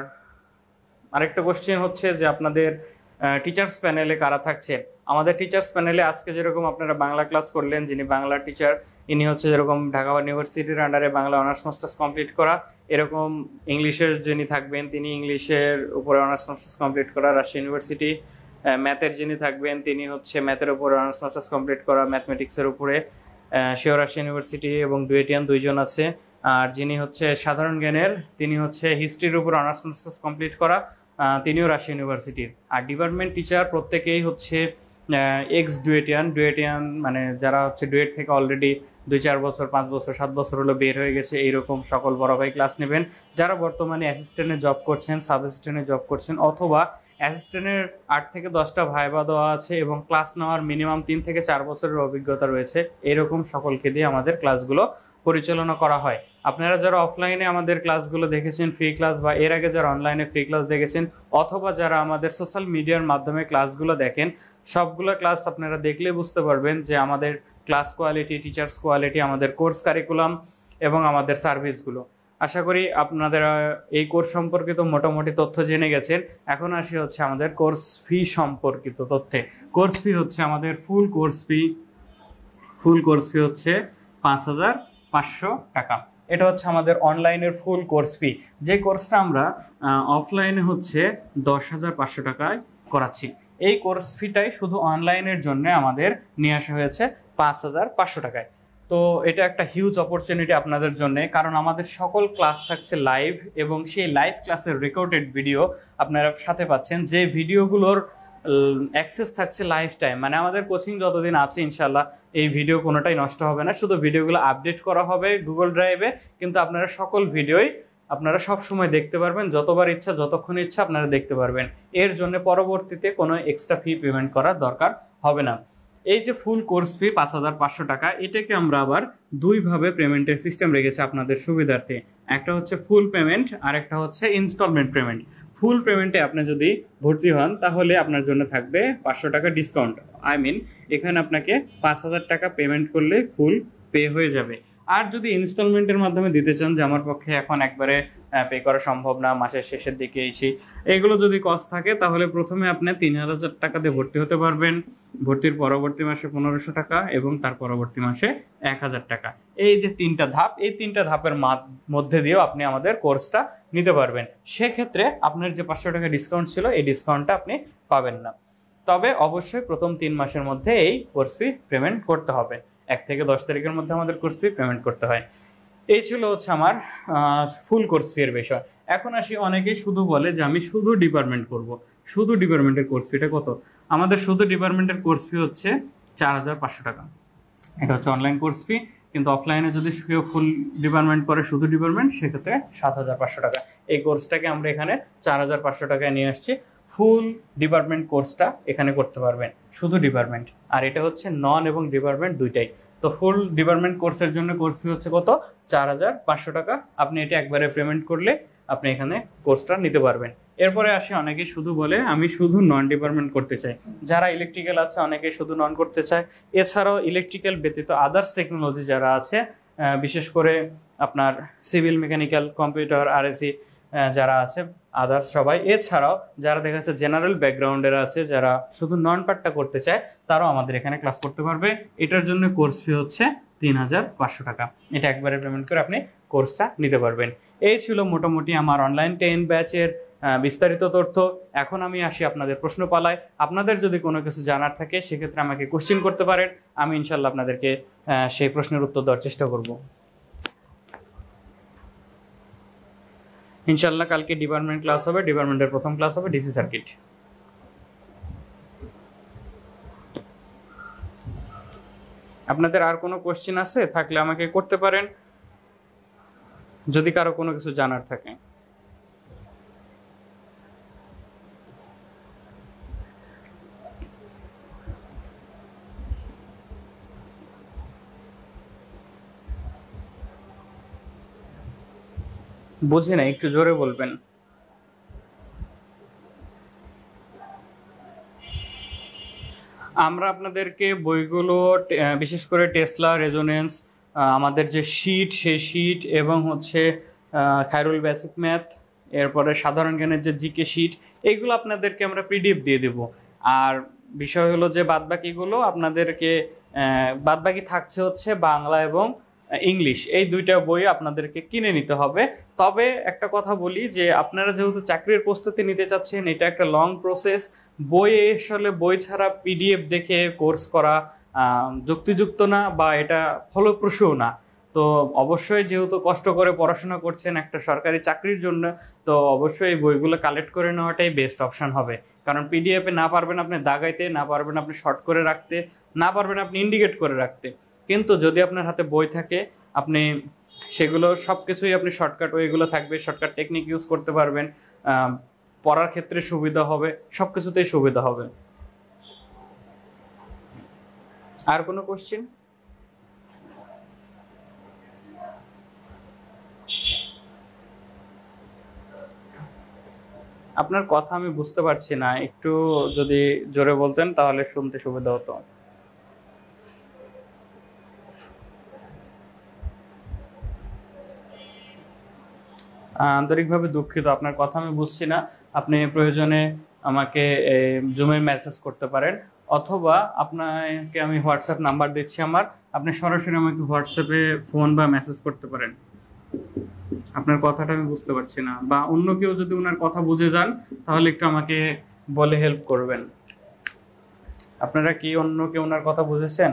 আরেকটা কোশ্চেন হচ্ছে যে আপনাদের টিচার্স প্যানেলে কারা থাকছেন। আমাদের টিচার্স প্যানেলে আজকে যেরকম আপনারা বাংলা ক্লাস করলেন, যিনি বাংলা টিচার, ইনি হচ্ছে যেরকম ঢাকা ইউনিভার্সিটির আন্ডারে বাংলা অনার্স মাস্টার্স কমপ্লিট করা। এরকম ইংলিশের যিনি থাকবেন, তিনি ইংলিশের উপরে অনার্স মাস্টার্স কমপ্লিট করা রাজশাহী ইউনিভার্সিটি। ম্যাথের যিনি থাকবেন, তিনি হচ্ছে ম্যাথের উপরে অনার্স মাস্টার্স কমপ্লিট করা ম্যাথমেটিক্সের উপরে সেও রাজশাহী ইউনিভার্সিটি, এবং ডুয়েটিয়ান 2 জন আছে। আর যিনি হচ্ছে সাধারণ জ্ঞানের, তিনি হচ্ছে হিস্ট্রির উপর অনার্স মাস্টার্স কমপ্লিট করা, তিনিও রাজশাহী ইউনিভার্সিটির। আর ডিপার্টমেন্ট টিচার প্রত্যেকেই হচ্ছে এক্স ডুয়েটিয়ান, মানে যারা হচ্ছে ডুয়েট থেকে অলরেডি 2-4 বছর 5 বছর 7 বছর হলো বের হয়ে গেছে, এইরকম সকল বড় ভাই ক্লাস নেবেন। যারা বর্তমানে অ্যাসিস্ট্যান্টে জব করছেন, সাব অ্যাসিস্ট্যান্টে জব করছেন, অথবা অ্যাসিস্ট্যান্টের 8 থেকে 10টা ভাইবা দেওয়া আছে এবং ক্লাস নেওয়ার মিনিমাম 3 থেকে 4 বছরের অভিজ্ঞতা রয়েছে, এরকম সকলকে দিয়ে আমাদের ক্লাসগুলো পরিচালনা করা হয়। আপনারা যারা অফলাইনে আমাদের ক্লাসগুলো দেখেছেন ফ্রি ক্লাস, বা এর আগে যারা অনলাইনে ফ্রি ক্লাস দেখেছেন, অথবা যারা আমাদের সোশ্যাল মিডিয়ার মাধ্যমে ক্লাসগুলো দেখেন, সবগুলো ক্লাস আপনারা দেখলে বুঝতে পারবেন যে আমাদের ক্লাস কোয়ালিটি, টিচার্স কোয়ালিটি, আমাদের কোর্স কারিকুলাম এবং আমাদের সার্ভিসগুলো। আশা করি আপনারা এই কোর্স সম্পর্কিত মোটামুটি তথ্য জেনে গেছেন। এখন আসি হচ্ছে আমাদের কোর্স ফি সম্পর্কিত তথ্যে। কোর্স ফি হচ্ছে আমাদের ফুল কোর্স ফি হচ্ছে 5,500 টাকা। এটা হচ্ছে আমাদের অনলাইনের ফুল কোর্স ফি। যে কোর্সটা আমরা অফলাইনে হচ্ছে 10,500 টাকায় করাচ্ছি, এই কোর্স ফিটাই শুধু অনলাইনের জন্য আমাদের নিয়ে আসা হয়েছে 5,500 টাকায়। তো এটা একটা হিউজ অপরচুনিটি আপনাদের জন্য, কারণ আমাদের সকল ক্লাস থাকছে লাইভ, এবং সেই লাইভ ক্লাসের রেকর্ডেড ভিডিও আপনারা সাথে পাচ্ছেন, যে ভিডিওগুলোর অ্যাক্সেস থাকছে লাইফ টাইম। মানে আমাদের কোচিং যতদিন আছে ইনশাল্লাহ এই ভিডিও কোনোটাই নষ্ট হবে না, শুধু ভিডিওগুলো আপডেট করা হবে গুগল ড্রাইভে, কিন্তু আপনারা সকল ভিডিওই আপনারা সব সময় দেখতে পারবেন, যতবার ইচ্ছা যতক্ষণ ইচ্ছা আপনারা দেখতে পারবেন। এর জন্য পরবর্তীতে কোনো এক্সট্রা ফি পেমেন্ট করার দরকার হবে না। এই যে ফুল কোর্স ফি 5,500 টাকা, এটাকে আমরা আবার দুইভাবে পেমেন্টের সিস্টেম রেখেছি আপনাদের সুবিধার্থে। একটা হচ্ছে ফুল পেমেন্ট, আর একটা হচ্ছে ইনস্টলমেন্ট পেমেন্ট। ফুল পেমেন্টে আপনি যদি ভর্তি হন তাহলে আপনার জন্য থাকবে 500 টাকা ডিসকাউন্ট। এখানে আপনাকে 5,000 টাকা পেমেন্ট করলে ফুল পে হয়ে যাবে। আর যদি ইনস্টলমেন্টের মাধ্যমে দিতে চান, যে আমার পক্ষে এখন একবারে পে করা সম্ভব না, মাসের শেষের দিকে এসে এগুলো যদি কস্ট থাকে, তাহলে প্রথমে আপনি 3,000 টাকা দিয়ে ভর্তি হতে পারবেন, ভর্তির পরবর্তী মাসে 1,500 টাকা এবং তার পরবর্তী মাসে 1,000 টাকা। এই যে 3টা ধাপ, এই 3টা ধাপের মধ্যে দিয়েও আপনি আমাদের কোর্সটা নিতে পারবেন। সেক্ষেত্রে আপনার যে 500 টাকা ডিসকাউন্ট ছিল, এই ডিসকাউন্টটা আপনি পাবেন না। তবে অবশ্যই প্রথম 3 মাসের মধ্যে এই কোর্স ফি পেমেন্ট করতে হবে। 1 থেকে 10 তারিখের মধ্যে আমাদের কোর্স ফি পেমেন্ট করতে হয়। এই ছিল হচ্ছে আমার ফুল কোর্স ফি এর বিষয়। এখন আসি, অনেকেই শুধু বলে যে আমি শুধু ডিপার্টমেন্ট করব। শুধু ডিপার্টমেন্টের কোর্স ফিটা কত? আমাদের শুধু ডিপার্টমেন্টের কোর্স ফি হচ্ছে 4,500 টাকা। এটা হচ্ছে অনলাইন কোর্স ফি, কিন্তু অফলাইনে যদি কেউ ফুল ডিপার্টমেন্ট করে, শুধু ডিপার্টমেন্ট, সেক্ষেত্রে 7,500 টাকা। এই কোর্সটাকে আমরা এখানে 4,500 টাকায় নিয়ে আসছি। ফুল ডিপার্টমেন্ট কোর্সটা এখানে করতে পারবেন, শুধু ডিপার্টমেন্ট। আর এটা হচ্ছে নন এবং ডিপার্টমেন্ট দুইটাই। তো ফুল ডিপার্টমেন্ট কোর্সের জন্য কোর্স ফি হচ্ছে কত? 4,500 টাকা। আপনি এটা একবারে পেমেন্ট করলে আপনি এখানে কোর্সটা নিতে পারবেন। এরপরে আসে, অনেকেই শুধু বলে আমি শুধু নন ডিপার্টমেন্ট করতে চাই। যারা ইলেকট্রিক্যাল আছে অনেকেই শুধু নন করতে চায়। এছাড়াও ইলেকট্রিক্যাল ব্যতীত আদার্স টেকনোলজি যারা আছে, বিশেষ করে আপনার সিভিল, মেকানিক্যাল, কম্পিউটার, আরএসি যারা আছে, আদার্স সবাই, এছাড়াও যারা দেখা যাচ্ছে জেনারেল ব্যাকগ্রাউন্ডের আছে, যারা শুধু নন পার্টটা করতে চায়, তারাও আমাদের এখানে ক্লাস করতে পারবে। এটার জন্য কোর্স ফি হচ্ছে 3,500 টাকা। এটা একবারে পেমেন্ট করে আপনি কোর্সটা নিতে পারবেন। এই ছিল মোটামুটি আমার অনলাইন 10 ব্যাচের বিস্তারিত তথ্য। এখন আমি আসি আপনাদের প্রশ্ন পালায়। আপনাদের যদি কোনো কিছু জানার থাকে সেক্ষেত্রে আমাকে কোশ্চেন করতে পারেন, আমি ইনশাল্লাহ আপনাদেরকে সেই প্রশ্নের উত্তর দেওয়ার চেষ্টা করব। ইনশাল্লাহ কালকে ডিপার্টমেন্ট ক্লাস হবে, ডিপার্টমেন্টের প্রথম ক্লাস হবে ডিসি সার্কিট। আপনাদের আর কোনো কোশ্চেন আছে থাকলে আমাকে করতে পারেন, যদি কারো কোনো কিছু জানার থাকে। বুঝি না, একটু জোরে বলবেন। আমরা আপনাদেরকে বইগুলো, বিশেষ করে টেসলা, রেজোনেন্স, আমাদের যে শীট, সেই শীট, এবং হচ্ছে খায়রুল বেসিক ম্যাথ, এরপরে সাধারণ জ্ঞানের যে জিকে শীট, এইগুলো আপনাদেরকে আমরা পিডিএফ দিয়ে দেব। আর বিষয় হলো যে বাদবাকিগুলো আপনাদেরকে, বাদবাকি থাকছে হচ্ছে বাংলা এবং ইংলিশ, এই দুইটা বই আপনাদেরকে কিনে নিতে হবে। তবে একটা কথা বলি যে আপনারা যেহেতু চাকরির প্রস্তুতি নিতে চাচ্ছেন, এটা একটা লং প্রসেস। বই আসলে বই ছাড়া পিডিএফ দেখে কোর্স করা যুক্তিযুক্ত না, বা এটা ফলপ্রসূও না। তো অবশ্যই যেহেতু কষ্ট করে পড়াশোনা করছেন একটা সরকারি চাকরির জন্য, তো অবশ্যই এই বইগুলো কালেক্ট করে নেওয়াটাই বেস্ট অপশন হবে। কারণ পিডিএফে না পারবেন আপনি দাগাইতে, না পারবেন আপনি শর্ট করে রাখতে, না পারবেন আপনি ইন্ডিকেট করে রাখতে, কিন্তু যদি আপনার হাতে বই থাকে আপনি সেগুলো সব কিছুই আপনি শর্টকাট ওইগুলো থাকবে, শর্টকাট টেকনিক ইউজ করতে পারবেন, পড়ার ক্ষেত্রে সুবিধা হবে, সব কিছুতেই সুবিধা হবে। আর কোনো কোশ্চেন? আপনার কথা আমি বুঝতে পারছি না, একটু যদি জোরে বলতেন তাহলে শুনতে সুবিধা হতো। আন্তরিকভাবে দুঃখিত, আপনার কথা আমি বুঝছি না। আপনি প্রয়োজনে আমাকে জুমে মেসেজ করতে পারেন, অথবা আপনাকে আমি হোয়াটসঅ্যাপ নাম্বার দিচ্ছি আমার, আপনি সরাসরি আমাকে হোয়াটসঅ্যাপে ফোন বা মেসেজ করতে পারেন। আপনার কথাটা আমি বুঝতে পারছি না, বা অন্য কেউ যদি ওনার কথা বুঝে যান তাহলে একটু আমাকে বলে হেল্প করবেন। আপনারা কি অন্য কেউ ওনার কথা বুঝেছেন?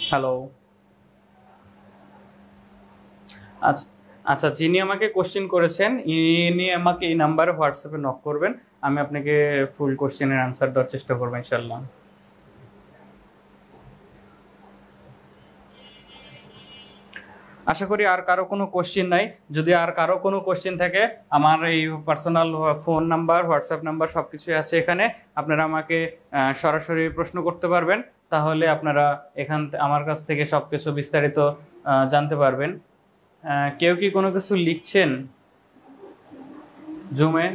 হ্যালো। আচ্ছা আচ্ছা, যিনি আমাকে কোশ্চেন করেছেন ইনি আমাকে এই নাম্বারে হোয়াটসঅ্যাপে নক করবেন, আমি আপনাকে ফুল কোশ্চেনের আনসার দেওয়ার চেষ্টা করবো ইনশাল্লাহ। আশা করি আর কারো কোনো কোশ্চেন নাই। যদি আর কারো কোনো কোশ্চেন থাকে, আমার এই personal phone number, WhatsApp number সব কিছুই আছে এখানে, আপনারা আমাকে সরাসরি প্রশ্ন করতে পারবেন। তাহলে আপনারা আমার কাছ থেকে সব কিছু বিস্তারিত জানতে পারবেন। কেউ কি কোনো কিছু লিখছেন জুমে?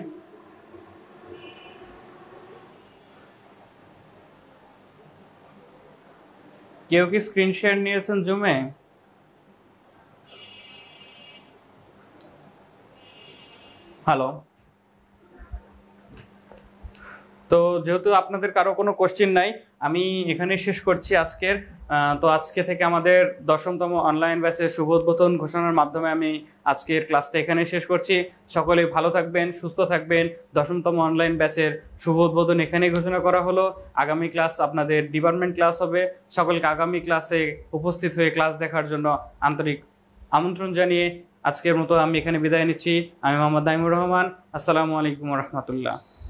কেউ কি স্ক্রিন শেয়ার নিয়েছেন জুমে? হ্যালো। তো যেহেতু আপনাদের কারো কোনো কোশ্চেন নাই, আমি এখানেই শেষ করছি আজকের। তো আজকে থেকে আমাদের 10তম অনলাইন ব্যাচের শুভ উদ্বোধন ঘোষণার মাধ্যমে আমি আজকের ক্লাসটা এখানেই শেষ করছি। সকলেই ভালো থাকবেন, সুস্থ থাকবেন। 10তম অনলাইন ব্যাচের শুভ উদ্বোধন এখানেই ঘোষণা করা হলো। আগামী ক্লাস আপনাদের ডিপার্টমেন্ট ক্লাস হবে। সকলকে আগামী ক্লাসে উপস্থিত হয়ে ক্লাস দেখার জন্য আন্তরিক আমন্ত্রণ জানিয়ে আজকের মতো আমি এখানে বিদায় নিচ্ছি। আমি মোহাম্মদ নাইমুর রহমান। আসসালামু আলাইকুম ওয়া রাহমাতুল্লাহ।